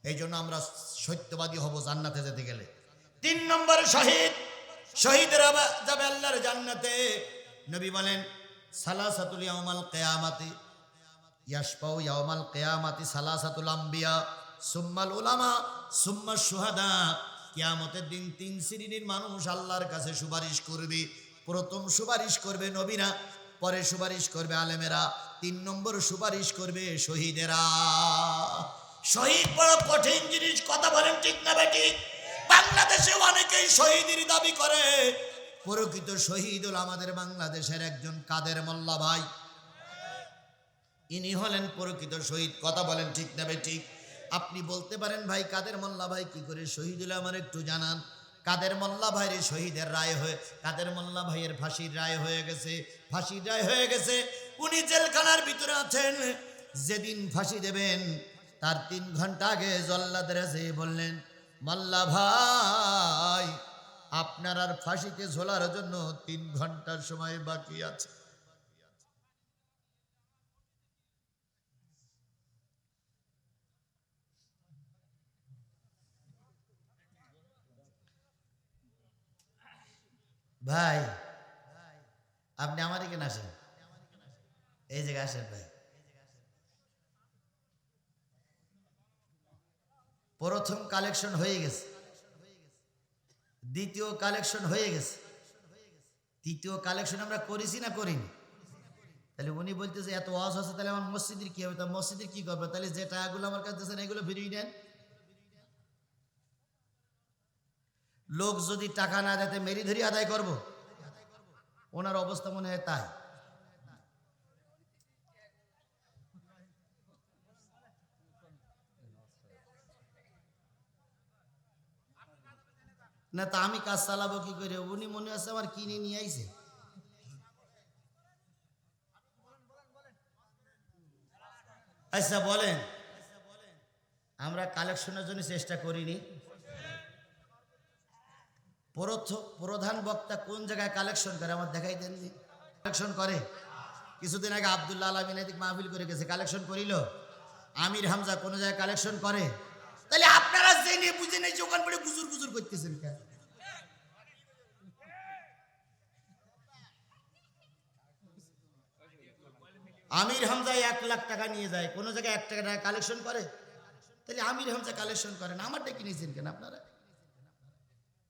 এই জন্য আমরা সত্যবাদী হব জান্নাতে যেতে গেলে। 3 নম্বরে শহীদ। শহীদরা যাবে আল্লাহর জান্নাতে। নবী বলেন সালাসাতুল ইয়াউমাল কিয়ামাতি ইয়াশফাউ ইয়াউমাল কিয়ামাতি সালাসাতুল আম্বিয়া সুম্মাল উলামা সুম্মাশ শুহাদা। কিয়ামতের দিন 3 শ্রেণীর মানুষ আল্লাহর কাছে সুপারিশ করবে। প্রথম সুপারিশ করবে নবীরা, পরে সুপারিশ করবে আলেমেরা, 3 নম্বর সুপারিশ করবে শহীদেরা। শহীদ বড় কঠিন জিনিস। কথা বলেন ঠিক না বেটি? বাংলাদেশে অনেকেই শহীদের দাবি করে। প্রকৃত শহীদ হল আমাদের বাংলাদেশের একজন কাদের মোল্লা ভাই। ইনি হলেন প্রকৃত শহীদ। কথা বলেন ঠিক না বেটি? আপনি বলতে পারেন ভাই কাদের মোল্লা ভাই কি করে শহীদ হলে আমার একটু জানান। কাদের মোল্লা ভাইয়ের শহীদের রায় হয়ে, কাদের মোল্লা ভাইয়ের ফাঁসির রায় হয়ে গেছে। ফাঁসির রায় হয়ে গেছে। উনি জেলখানার ভিতরে আছেন। যেদিন ফাঁসি দেবেন তার 3 ঘন্টা আগে জল্লাদের এসে বললেন, মোল্লা ভাই, আপনার আর ফাঁসিতে ঝোলার জন্য 3 ঘন্টার সময় বাকি আছে। ভাই আপনি আমার এখানে আসেন, এই জায়গায় আসেন ভাই। প্রথম কালেকশন হয়ে গেছে, দ্বিতীয় কালেকশন হয়ে গেছে, তৃতীয় কালেকশন আমরা করেছি না করিনি? তাহলে উনি বলতেছে এত ওয়াজ আছে, তাহলে আমার মসজিদের কি হবে? তা মসজিদের কি করবে? তাহলে যে টাকাগুলো আমার কাছে দিয়েছেন এগুলো ফিরিয়ে নেন। লোক যদি টাকা না দেয় মেরি ধরি আদায় করব? ওনার অবস্থা মনে হয় তাই। না তা আমি কাজ চালাবো কি করে? উনি মনে আছে আমার কিনে নিয়ে আইছে। আচ্ছা বলেন, আমরা কালেকশনের জন্য চেষ্টা করিনি? প্রধান বক্তা কোন জায়গায় কালেকশন করে আমার দেখাই দেন। কালেকশন করে কিছুদিন আগে আব্দুল্লাহ আলমিন মাহফিল করে গেছে, কালেকশন করিল। আমির হামজা কোন জায়গায় কালেকশন করে? তাহলে আপনারা জেনে বুঝে নেই ওখান পরে গুজুর গুজুর করতেছেন কেন? আমির হামজা 1 লাখ টাকা নিয়ে যায়, কোন জায়গায় 1 টাকা কালেকশন করে? তাহলে আমির হামজা কালেকশন করেন, আমারটা কিনেছেন কেন আপনারা?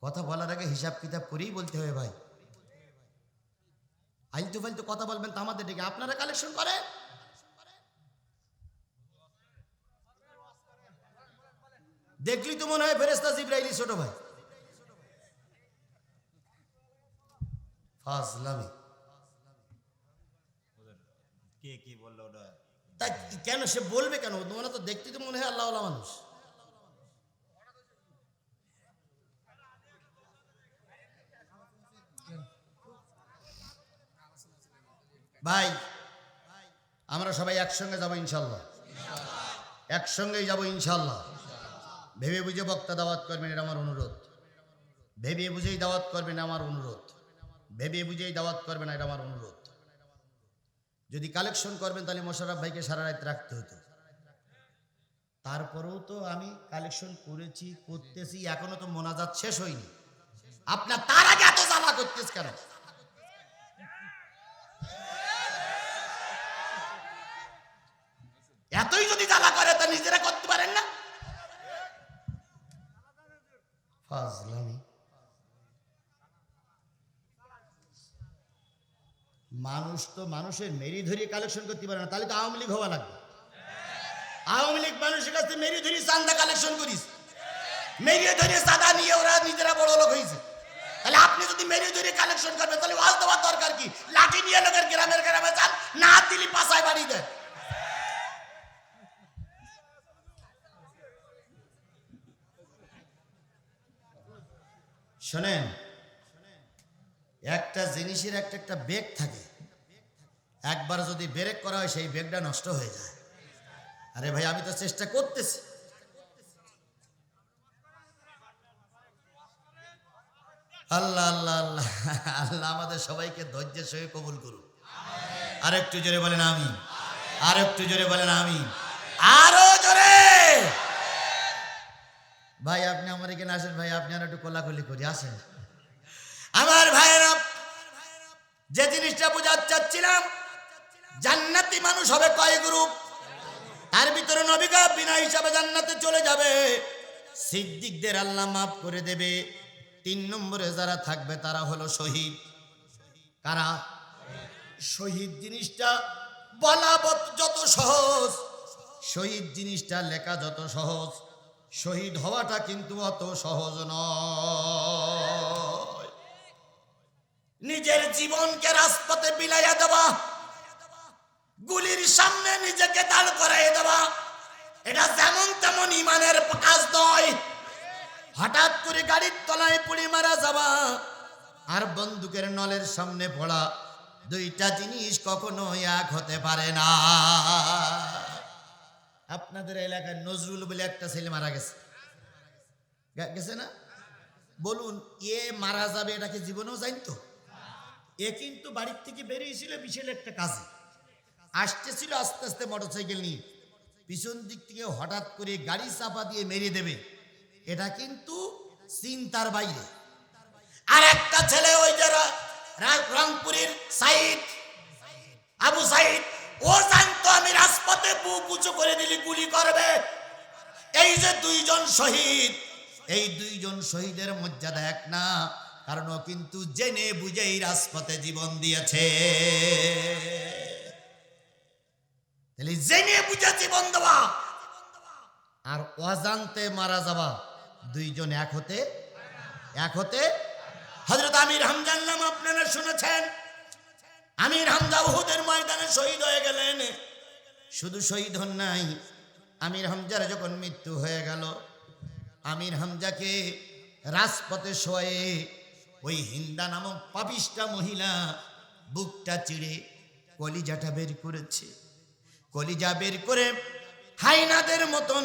কথা বলার আগে হিসাব কিতাব করেই বলতে হবে ভাই। আইলতু ফাইলতু কথা বলবেন তো আমাদের ডেকে আপনারা কালেকশন করেন। দেখলি তো মনে হয় ফেরেশতা জিবরাইল ছোট ভাই। ফাজলামি কে কি বললো ওটা? তাই কেন সে বলবে কেন? মনে তো দেখতে তো মনে হয় আল্লাহওয়ালা মানুষ। ভাই আমরা সবাই একসঙ্গে যাবো ইনশাল্লাহ, একসঙ্গেই যাবো ইনশাল্লাহ। ভেবে বুঝে বক্তা দাওয়াত করবেন, এটা আমার অনুরোধ। ভেবে বুঝেই দাওয়াত করবেন, আমার অনুরোধ। ভেবে বুঝেই দাওয়াত করবেন, এটা আমার অনুরোধ। যদি কালেকশন করবেন তাহলে মোশাররফ ভাইকে সারা রাত রাখতে হতো। তারপরেও তো আমি কালেকশন করেছি, করতেছি, এখনো তো মোনাজাত শেষ হয়নি। আপনার তার আগে এত জ্বালা করতেছ কেন? এতই যদি জ্বালা করে তা নিজেরা করতে পারেন না? ফাজলামি। মানুষ তো মানুষের মেরি ধরিয়ে কালেকশন করতে পারে না, তাহলে তো আওয়ামী লীগ হওয়া লাগবে। আওয়ামী লীগ মানুষের কাছে মেরি ধরিয়ে চান্দা কালেকশন করিস, মেরিয়ে ধরিয়ে চাঁদা নিয়ে ওরা নিজেরা বড় লোক হয়েছে। তাহলে আপনি যদি মেরি ধরিয়ে কালেকশন করবেন তাহলে ওয়াজ দেওয়ার দরকার কি? লাঠি নিয়ে লোকের গ্রামের গ্রামে যান, না দিলি পাশায় বাড়ি দেন। শোনেন, একটা জিনিসের একটা বেগ থাকে, একবার যদি ব্রেক করা হয় সেই বেগটা নষ্ট হয়ে যায়। আরে ভাই আমি তো চেষ্টা করতেছি। আল্লাহ আল্লাহ আল্লাহ আল্লাহ আমাদের সবাইকে ধৈর্যের সঙ্গে কবুল করুন। আর একটু জোরে বলেন আমি, আর একটু জোরে বলেন আমি, আরো জোরে। ভাই আপনি আমার এখানে আসেন, ভাই আপনি আর একটু কোলাকুলি করি, আসেন। আমার ভাইয়েরা, যে জিনিসটা বোঝাতে চাচ্ছিলাম, জান্নাতি মানুষ হবে কয় গ্রুপ? তার ভিতরে নবীরা বিনা হিসাবে জান্নাতে চলে যাবে, সিদ্দিকদের আল্লাহ মাফ করে দেবে। 3 নম্বরে যারা থাকবে তারা হলো শহীদ। কারা? শহীদ জিনিসটা বলা যত সহজ, শহীদ জিনিসটা লেখা যত সহজ, শহীদ হওয়াটা কিন্তু অত সহজ নয়। নিজের জীবনকে রাজপথে বিলাইয়া দেওয়া, গুলির সামনে নিজেকে দাঁড় করাইয়া দেওয়া, এটা যেমন তেমন ইমানের কাজ নয়। হঠাৎ করে গাড়ির তলায় পুড়ি মারা যাওয়া আর বন্দুকের নলের সামনে পড়া, দুইটা জিনিস কখনো এক হতে পারে না। আপনাদের এলাকায় নজরুল বলে একটা ছেলে মারা গেছে, গেছে না? বলুন, এ মারা যাবে এটাকে জীবনেও জানতো? এ কিন্তু বাড়ির থেকে বেরিয়েছিল বিশাল একটা কাজে, আসতেছিল আস্তে আস্তে মোটরসাইকেল নিয়ে, পিছন দিক থেকে হঠাৎ করে গাড়ি চাপা দিয়ে মেরে দেবে, এটা কিন্তু চিন্তার বাইরে। আর একটা ছেলে ওই যারা রংপুরের সাইদ, আবু সাইদ, ও জানতো আমি রাজপথে বুক উঁচু করে দিলি গুলি করবে। এই যে দুইজন শহীদ, এই দুইজন শহীদের মর্যাদা এক না, কারণ ও কিন্তু জেনে বুঝেই রাজপথে জীবন দিয়েছে। তাহলে জেনে বুঝে জীবন দেওয়া আর অজান্তে মারা যাওয়া, দুইজন এক হতে হযরত আমির হামজার নাম আপনারা শুনেছেন। আমির হামজা উহুদের ময়দানে শহীদ হয়ে গেলেন। শুধু শহীদ হন নাই, আমির হামজার যখন মৃত্যু হয়ে গেল, আমির হামজাকে রাজপথে শোয়ে ওই হিন্দা নামক পাপিষ্টা মহিলা বুকটা চিড়ে কলিজাটা বের করেছে। কলিজা বের করে হাইনাদের মতন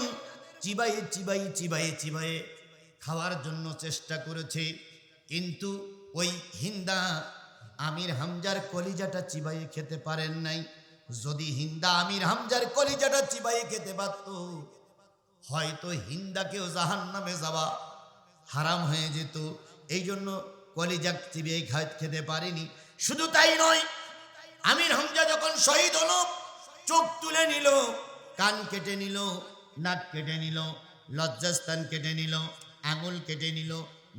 চিবাইয়ে চিবাইয়ে চিবাইয়ে চিবাইয়ে খাওয়ার জন্য চেষ্টা করেছে, কিন্তু ওই হিন্দা আমির হামজার কলিজাটা চিবাইয়ে খেতে পারেন নাই। যদি হিন্দা আমির হামজার কলিজাটা চিবাইয়ে খেতে পারত, হয়তো হিন্দাকেও জাহান্নামে যাওয়া হারাম হয়ে যেত। এই জন্য কলিজা চিবিয়ে খেতে পারেনি। শুধু তাই নয়, আমির হামজা যখন শহীদ হলো, চোখ তুলে নিল, কান কেটে নিল, নাক কেটে নিল, লজ্জাস্থান কেটে নিল, আঙুল কেটে নিল,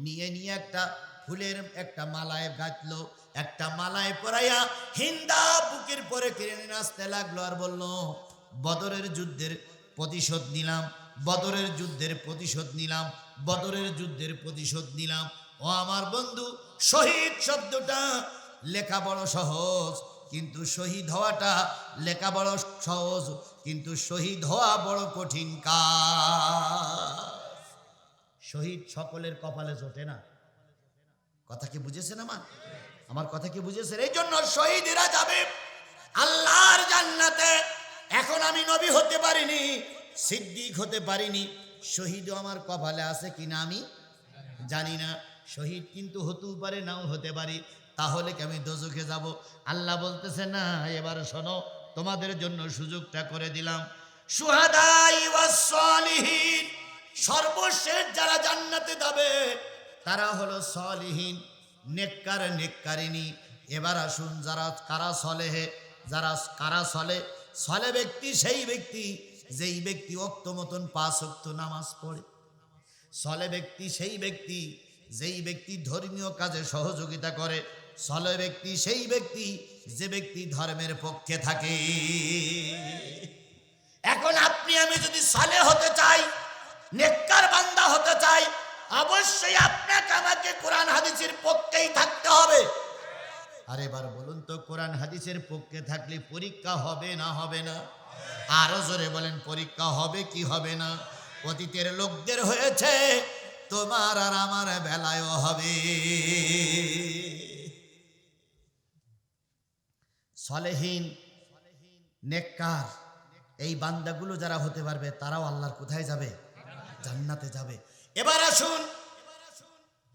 নিয়ে নিয়ে একটা ফুলের একটা মালায় গাঁথলো, একটা মালায় পরাইয়া হিন্দা বুকের পরে কেড়ে নাচতে লাগলো আর বলল, বদরের যুদ্ধের প্রতিশোধ নিলাম, বদরের যুদ্ধের প্রতিশোধ নিলাম, বদরের যুদ্ধের প্রতিশোধ নিলাম। ও আমার বন্ধু, শহীদ শব্দটা লেখা বড় সহজ, কিন্তু শহীদ হওয়াটা লেখা বড় সহজ, কিন্তু শহীদ হওয়া বড় কঠিন কাজ। শহীদ সকলের কপালে জোটে না। কথা কি বুঝেছেন? আমার কথা কি বুঝেছেন? এই জন্য শহীদেরা যাবে আল্লাহর জান্নাতে। এখন আমি নবী হতে পারিনি, সিদ্দিক হতে পারিনি, শহীদও আমার কপালে আছে কিনা আমি জানি না। শহীদ কিন্তু হতেও পারে, নাও হতে পারি, তাহলে কি আমি দোজখে যাব? আল্লাহ বলতেছে না, এবার শোনো, তোমাদের জন্য সুযোগটা করে দিলাম। শুহাদাই ওয়াস সালিহিন, সর্বশেষ যারা জান্নাতে যাবে তারা হলো সালিহিন, নেককার নেককারিনী। এবার আসুন, যারা কারা সলেহে, যারা কারা সলে ব্যক্তি সেই ব্যক্তি যেই ব্যক্তি ওয়াক্ত মতন 5 ওয়াক্ত নামাজ পড়ে। সলে ব্যক্তি সেই ব্যক্তি যেই ব্যক্তি ধর্মীয় কাজে সহযোগিতা করে। সলে ব্যক্তি সেই ব্যক্তি যে ব্যক্তি ধর্মের পক্ষে থাকে। এখন আপনি আমি যদি সালেহ হতে চাই, নেককার বান্দা হতে চাই, অবশ্যই আপনাকে আমাকে কোরআন হাদিসের পক্ষেই থাকতে হবে। আর এবার বলুন তো, কোরআন হাদিসের পক্ষে থাকলে পরীক্ষা হবে না হবে না? আরো জোরে বলেন, পরীক্ষা হবে কি হবে না? অতীতের লোকদের হয়েছে, তোমার আর আমার বেলায়ও হবে। সলেহীন নেককার এই বান্দাগুলো যারা হতে পারবে, তারাও আল্লাহর কোথায় যাবে? জান্নাতে যাবে। এবার আসুন,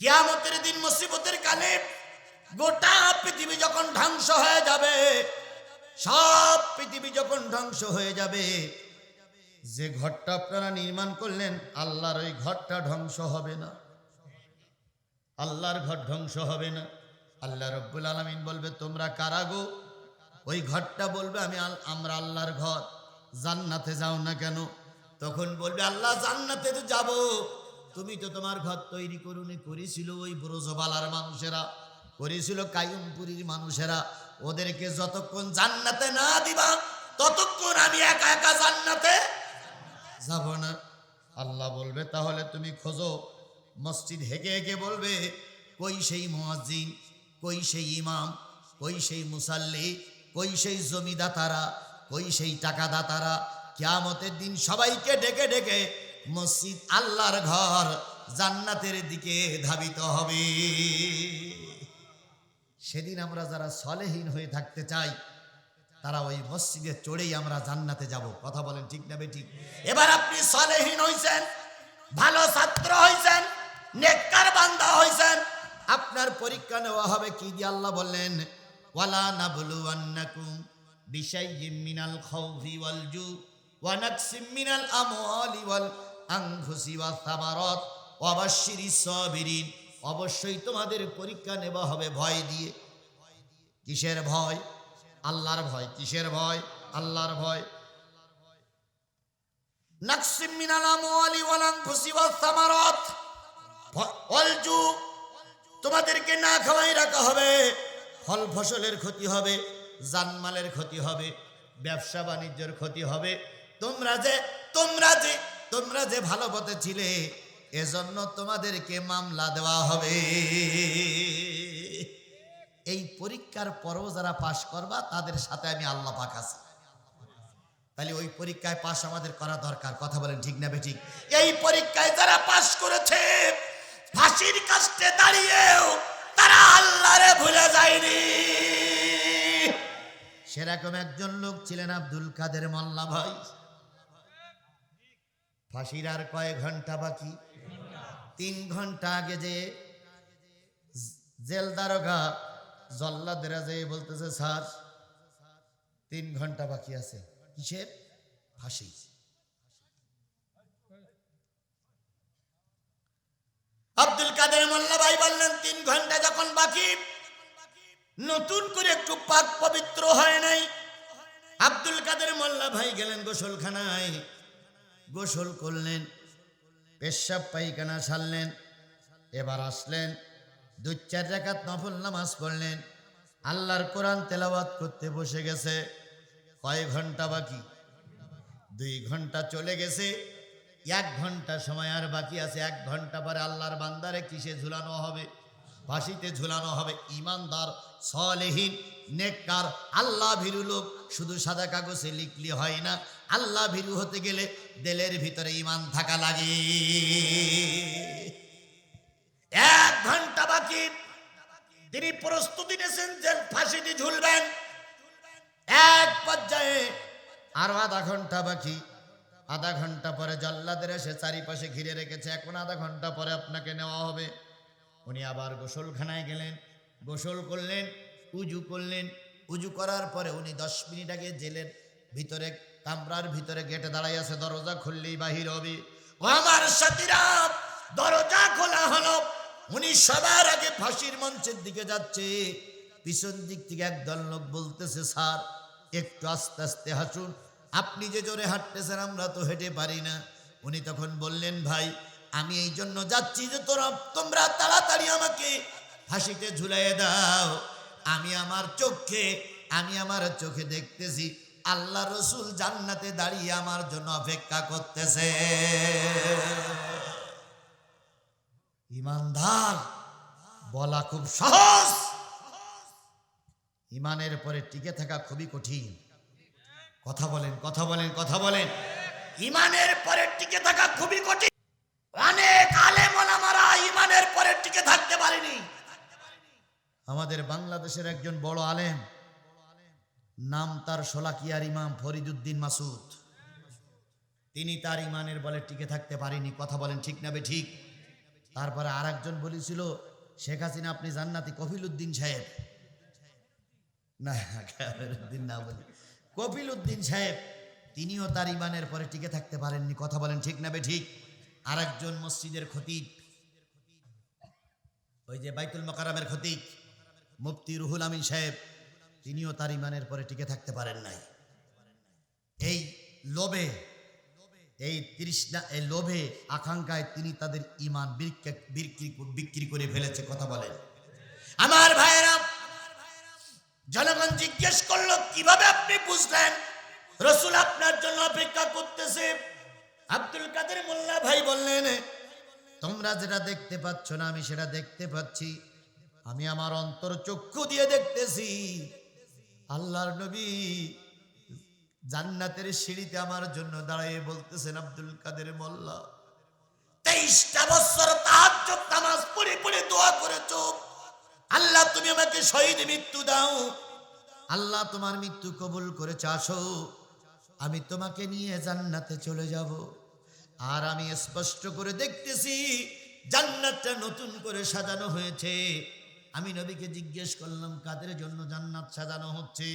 কিয়ামতের দিন মুসিবতের কালে গোটা পৃথিবী যখন ধ্বংস হয়ে যাবে, সব পৃথিবী যখন ধ্বংস হয়ে যাবে, যে ঘরটা আপনারা নির্মাণ করলেন, আল্লাহর ওই ঘরটা ধ্বংস হবে না। আল্লাহর ঘর ধ্বংস হবে না। আল্লাহ রব্বুল আলামিন বলবে, তোমরা কারা গো? ওই ঘরটা বলবে, আমরা আল্লাহর ঘর, জান্নাতে যাও না কেন? তখন বলবে, আল্লাহ জান্নাতে তো যাব, তুমি তো তোমার ঘর তৈরি করেছিল ওই ব্রজবালার মানুষেরা, করেছিল কায়ুমপুরীর মানুষেরা, ওদেরকে যতক্ষণ জান্নাতে না দিবা ততক্ষণ আমি একা একা জান্নাতে যাব না। আল্লাহ বলবে, তাহলে তুমি খোঁজো। মসজিদ হেঁকে হেঁকে বলবে, কই সেই মুয়াজ্জিন, কই সেই ইমাম, কই সেই মুসাল্লি, কই সেই জমিদাতারা, কই সেই টাকাদাতারা? কিয়ামতের দিন সবাইকে ডেকে ডেকে মসজিদ, আল্লাহর ঘর, জান্নাতের দিকে ধাবিত হবে। সেদিন আমরা যারা সলেহীন হয়ে থাকতে চাই তারা ওই মসজিদে চড়েই আমরা জান্নাতে যাব। কথা বলেন ঠিক না বেঠিক? এবার আপনি সলেহীন হইছেন, ভালো ছাত্র হইছেন, নেককার বান্দা হইছেন, আপনার পরীক্ষা নেওয়া হবে কি দিয়ে? আল্লাহ বললেন ওয়ালা নাবলুওয়ান্নাকুম বিশাইয়্যিম মিনাল খাউফি ওয়াল জু ওয়া নাকসিম মিনাল আমওয়ালি ওয়াল আনফুসি ওয়াস সামারাত ওয়া বাশশিরিস সাবিরিন। অবশ্যই তোমাদের পরীক্ষা নেওয়া হবে ভয় দিয়ে। কিসের ভয়? আল্লাহর ভয়। কিসের ভয়? আল্লাহর ভয়। নাকসিম মিনাল আমওয়ালি ওয়াল আনফুসি ওয়াস সামারাত ওয়াল জু, তোমাদেরকে না খাওয়াই রাখা হবে, ফল ফসলের ক্ষতি হবে, জানমালের ক্ষতি হবে, ব্যবসা বাণিজ্যের ক্ষতি হবে। তোমরা যে ভালো পথে ছিলে এজন্য তোমাদেরকে মামলা দেওয়া হবে। এই পরীক্ষার পরও যারা পাশ করবা তাদের সাথে আমি আল্লাহ পাক আছি। তাহলে ওই পরীক্ষায় পাশ আমাদের করা দরকার। কথা বলেন ঠিক না বেঠিক? এই পরীক্ষায় যারা পাশ করেছে ফাঁসির কাছে দাঁড়িয়েও তারা আল্লাহরে ভুলে যায়নি। সেরকম একজন লোক ছিলেন আব্দুল কাদের মোল্লা ভাই। ফাঁসির আর কয়েক ঘন্টা বাকি। 3 ঘন্টা আগে যে জেল দারোগা জল্লাদেরা যে বলতেছে স্যার 3 ঘন্টা বাকি আছে। কিসের? ফাঁসি। আব্দুল কাদের মোল্লা ভাই বললেন 3 ঘন্টা যখন বাকি, নতুন করে একটু পাক পবিত্র হয় নাই। আব্দুল কাদের মোল্লা ভাই গেলেন গোসলখানায়, গোসল করলেন, পেশাব পায়খানা সারলেন, এবার আসলেন 2-4 রাকাত নফল নামাজ পড়লেন, আল্লাহর কোরআন তেলাওয়াত করতে বসে গেছে। কয় ঘন্টা বাকি? 2 ঘন্টা চলে গেছে, 1 ঘন্টা সময় আর বাকি আছে। 1 ঘন্টা পরে আল্লাহর বান্দারে কিসে ঝুলানো হবে? ফাঁসিতে ঝুলানো হবে। ইমানদার, সলেহীন, নেককার, আল্লাহ ভীরু লোক শুধু সাদা কাগজে লিখলি হয় না। আল্লাহ ভীরু হতে গেলে দিলের ভিতরে ঈমান থাকা লাগে। 1 ঘন্টা বাকি, তিনি প্রস্তুতি নিয়েছেন যে ফাঁসিতে ঝুলবেন। এক পর্যায়ে আরো 1/2 ঘন্টা বাকি। 1/2 ঘন্টা পরে জল্লাদের এসে চারিপাশে ঘিরে রেখেছে, এখন 1/2 ঘন্টা পরে আপনাকে নেওয়া হবে। উনি আবার গোসলখানায় গেলেন, গোসল করলেন, উজু করলেন। উজু করার পরে উনি 10 মিনিট আগে জেলের ভিতরে কামরার ভিতরে গেটে দাঁড়াই আছে, দরজা খুললেই বাহির হবে। ও আমার সাথীরা, দরজা খোলা হলো। উনি সবার আগে ফাঁসির মঞ্চের দিকে যাচ্ছে। পিছন দিক থেকে একদল লোক বলতেছে স্যার একটু আস্তে আস্তে হাঁটুন, আপনি যে জোরে হাঁটতেছেন আমরা তো হেঁটে পারি না। উনি তখন বললেন ভাই আমি এই জন্য যাচ্ছি যে তোমরা তাড়াতাড়ি আমাকে ফাঁসিতে ঝুলাইয়ে দাও। আমি আমার চোখে দেখতেছি আল্লাহ রসুল জান্নাতে দাঁড়িয়ে আমার জন্য অপেক্ষা করতেছে। ইমানদার বলা খুব সহজ, ইমানের পরে টিকে থাকা খুবই কঠিন। কথা বলেন। ইমানের পরে টিকে থাকা খুবই কঠিন। অনেক আলেম ওলামারা ইমানের পরে টিকে থাকতে পারেনি। আমাদের বাংলাদেশের একজন বড় আলেম, নাম তার শোলাকিয়ার ইমাম ফরিদউদ্দিন মাসুদ, তিনি তার ইমানের বলে টিকে থাকতে পারেনি। কথা বলেন ঠিক না বেঠিক? তারপরে আর একজন বলেছিল শেখ হাসিনা আপনি জান্নাতি, কফিলউদ্দিন সাহেব, না বলি কফিলউদ্দিন সাহেব, তিনিও তার ইমানের পরে টিকে থাকতে পারেননি। কথা বলেন ঠিক না বেঠিক? আর একজন মসজিদের খতিব, ওই যে বাইতুল মোকাররমের খতিব মুফতি রুহুল আমিন সাহেব, তিনিও তার ইমানের পরে টিকে থাকতে পারেন নাই। এই লোভে, এই তৃষ্ণা, এই লোভে আকাঙ্ক্ষায় তিনি তাদের ইমান বিক্রি করে ফেলেছে। কথা বলেন আমার ভাইয়েরা। জনগণ জিজ্ঞেস করলো কিভাবে আপনি বুঝলেন রসুল আপনার জন্য অপেক্ষা করতেছে? আব্দুল কাদের মোল্লা ভাই বললেন তোমরা যেটা দেখতে পাচ্ছ না আমি সেটা দেখতে পাচ্ছি। আমি আমার অন্তর চক্ষু দিয়ে দেখতেছি আল্লাহর নবী জান্নাতের সিঁড়িতে আমার জন্য দাঁড়িয়ে বলতেছেন আব্দুল কাদের মোল্লা 23টা বছর তাহাজ্জুদ নামাজ পড়ে পড়ে দোয়া করেছো, আল্লাহ তুমি আমাকে শহীদ মৃত্যু দাও। আল্লাহ তোমার মৃত্যু কবুল করে চাসো, আমি তোমাকে নিয়ে জান্নাতে চলে যাব। আর আমি স্পষ্ট করে দেখতেছি জান্নাতটা নতুন করে সাজানো হয়েছে। আমি নবীকে জিজ্ঞেস করলাম, কাদের জন্য জান্নাত সাজানো হচ্ছে?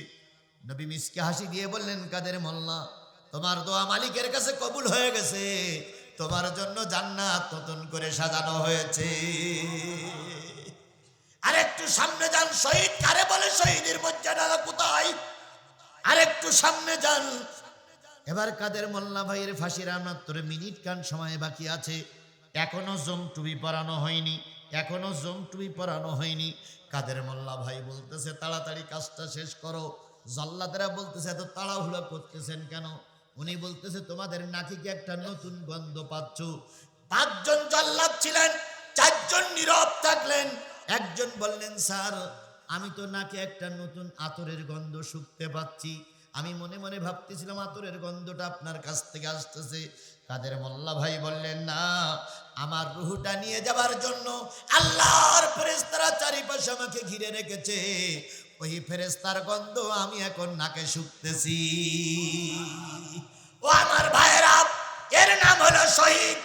নবী মিসকে হাসি দিয়ে বললেন, কাদের মোল্লা, তোমার দোয়া মালিকের কাছে কবুল হয়ে গেছে, তোমার জন্য জান্নাত নতুন করে সাজানো হয়েছে। আরেকটু সামনে যান, শহীদ কারে বলে, শহীদের মর্যাদা কোথায়? আরেকটু সামনে যান। এবার কাদের মোল্লা ভাইয়ের ফাঁসির 69 মিনিট কান সময় বাকি আছে। এখনো জম টুপি পরানো হয়নি, এখনো জম টুপি পরানো হয়নি। কাদের মোল্লা ভাই বলতেছে, তাড়াতাড়ি কাজটা শেষ করো। জল্লাদেরা বলতেছে, এত তাড়াহুড়া করতেছেন কেন? উনি বলতেছে, তোমাদের নাকি কি একটা নতুন গন্ধ পাচ্ছ? 5 জন জল্লাদ ছিলেন, 4 জন নীরব থাকলেন। একজন বললেন, স্যার আমি তো নাকি একটা নতুন আতরের গন্ধ শুকতে পাচ্ছি। আমি মনে মনে ভাবতেছিলাম আতরের গন্ধটা আপনার কাছ থেকে আসতেছে। কাদের মোল্লা ভাই বললেন, না, আমার রুহটা নিয়ে যাবার জন্য আল্লাহর ফেরেশতারা চারিপাশে আমাকে ঘিরে রেখেছে। ওই ফেরেশতার গন্ধ আমি এখন নাকে শুকতেছি। ও আমার ভাইয়েরা, এর নাম হলো শহীদ।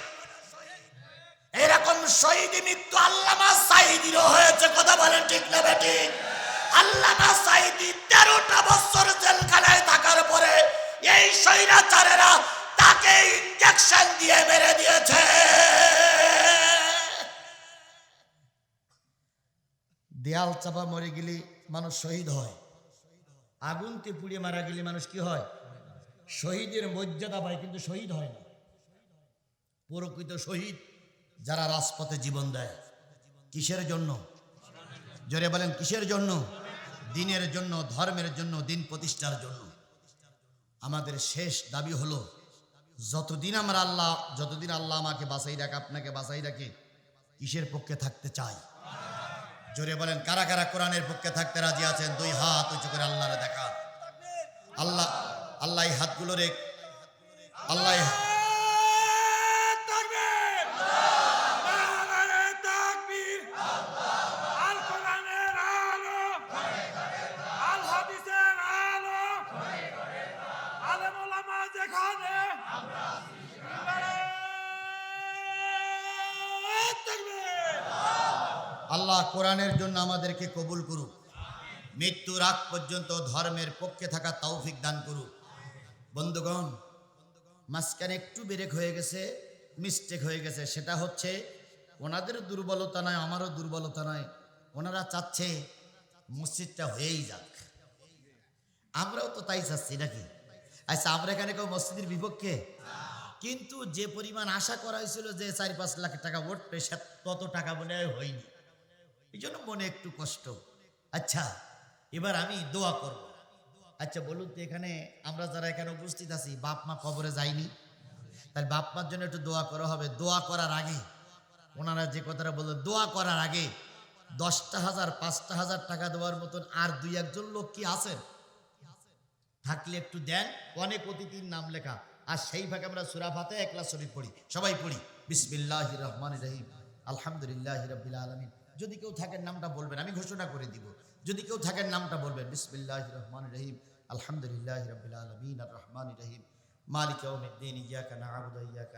এরকম শহীদ মৃত্যু আল্লামা সাঈদীরও হয়েছে। কথা বলেন ঠিক না বেঠিক? আল্লামা সাঈদী 13টা বছর জেলখানায় থাকার পরে এই স্বৈরাচারেরা তাকে ইনজেকশন দিয়ে মেরে দিয়েছে। দেয়াল চাপা মরে গেলে মানুষ শহীদ হয়, আগুনতে পুড়িয়ে মারা গেলে মানুষ কি হয়? শহীদের মর্যাদা পায়, কিন্তু শহীদ হয় না। প্রকৃত শহীদ যারা রাজপথে জীবন দেয়। কিসের জন্য? জোরে বলেন, কিসের জন্য? দিনের জন্য, ধর্মের জন্য, দিন প্রতিষ্ঠার জন্য। আমাদের শেষ দাবি হলো, যতদিন আল্লাহ আমাকে বাঁচাই রাখে, আপনাকে বাঁচাই রাখে, কিসের পক্ষে থাকতে চাই? জোরে বলেন, কারা কারা কোরআনের পক্ষে থাকতে রাজি আছেন? 2 হাত উঁচু করে আল্লাহরে দেখা। আল্লাহ এই হাতগুলো রে, আল্লাহ আল্লাহ কোরআনের জন্য আমাদেরকে কবুল করুক। মৃত্যুর আগ পর্যন্ত ধর্মের পক্ষে থাকা তৌফিক দান করুক। বন্ধুগণ, মাঝখানে একটু ব্রেক হয়ে গেছে, মিস্টেক হয়ে গেছে। সেটা হচ্ছে ওনাদের দুর্বলতা নয়, আমারও দুর্বলতা নয়। ওনারা চাচ্ছে মসজিদটা হয়েই যাক, আমরাও তো তাই চাচ্ছি নাকি? আচ্ছা, আমরা এখানে কেউ মসজিদের বিপক্ষে? কিন্তু যে পরিমাণ আশা করা হয়েছিল যে 4-5 লাখ টাকা উঠবে, সে তত টাকা মনে হয় হয়নি। এই জন্য মনে একটু কষ্ট। আচ্ছা, এবার আমি দোয়া করব। আচ্ছা বলুন তো, এখানে আমরা যারা এখানে উপস্থিত আছি, বাপ মা কবরে যায়নি, তাহলে বাপ মার জন্য একটু দোয়া করা হবে। দোয়া করার আগে ওনারা যে কথাটা বললেন, দোয়া করার আগে 10টা হাজার 5টা হাজার টাকা দেওয়ার মতন আর 2-1 লোক কি আছেন? থাকলে একটু দেন। অনেক অতিথির নাম লেখা। আর সেই ভাগে আমরা সূরা ফাতিহা, ইখলাস শরীফ পড়ি। সবাই পড়ি, বিসমিল্লাহির রহমানির রহিম, আলহামদুলিল্লাহি রাব্বিল আলামিন। যদি কেউ থাকেন নামটা বলবেন, আমি ঘোষণা করে দিব। যদি কেউ থাকেন নামটা বলবেন, বিসমিল্লাহির রহমানির রহিম, আলহামদুলিল্লাহি রাব্বিল আলামিন, আর রহমানির রহিম, মালিক ইয়াউমিদ্দিন, ইয়াকা না'বুদু ওয়া ইয়াকা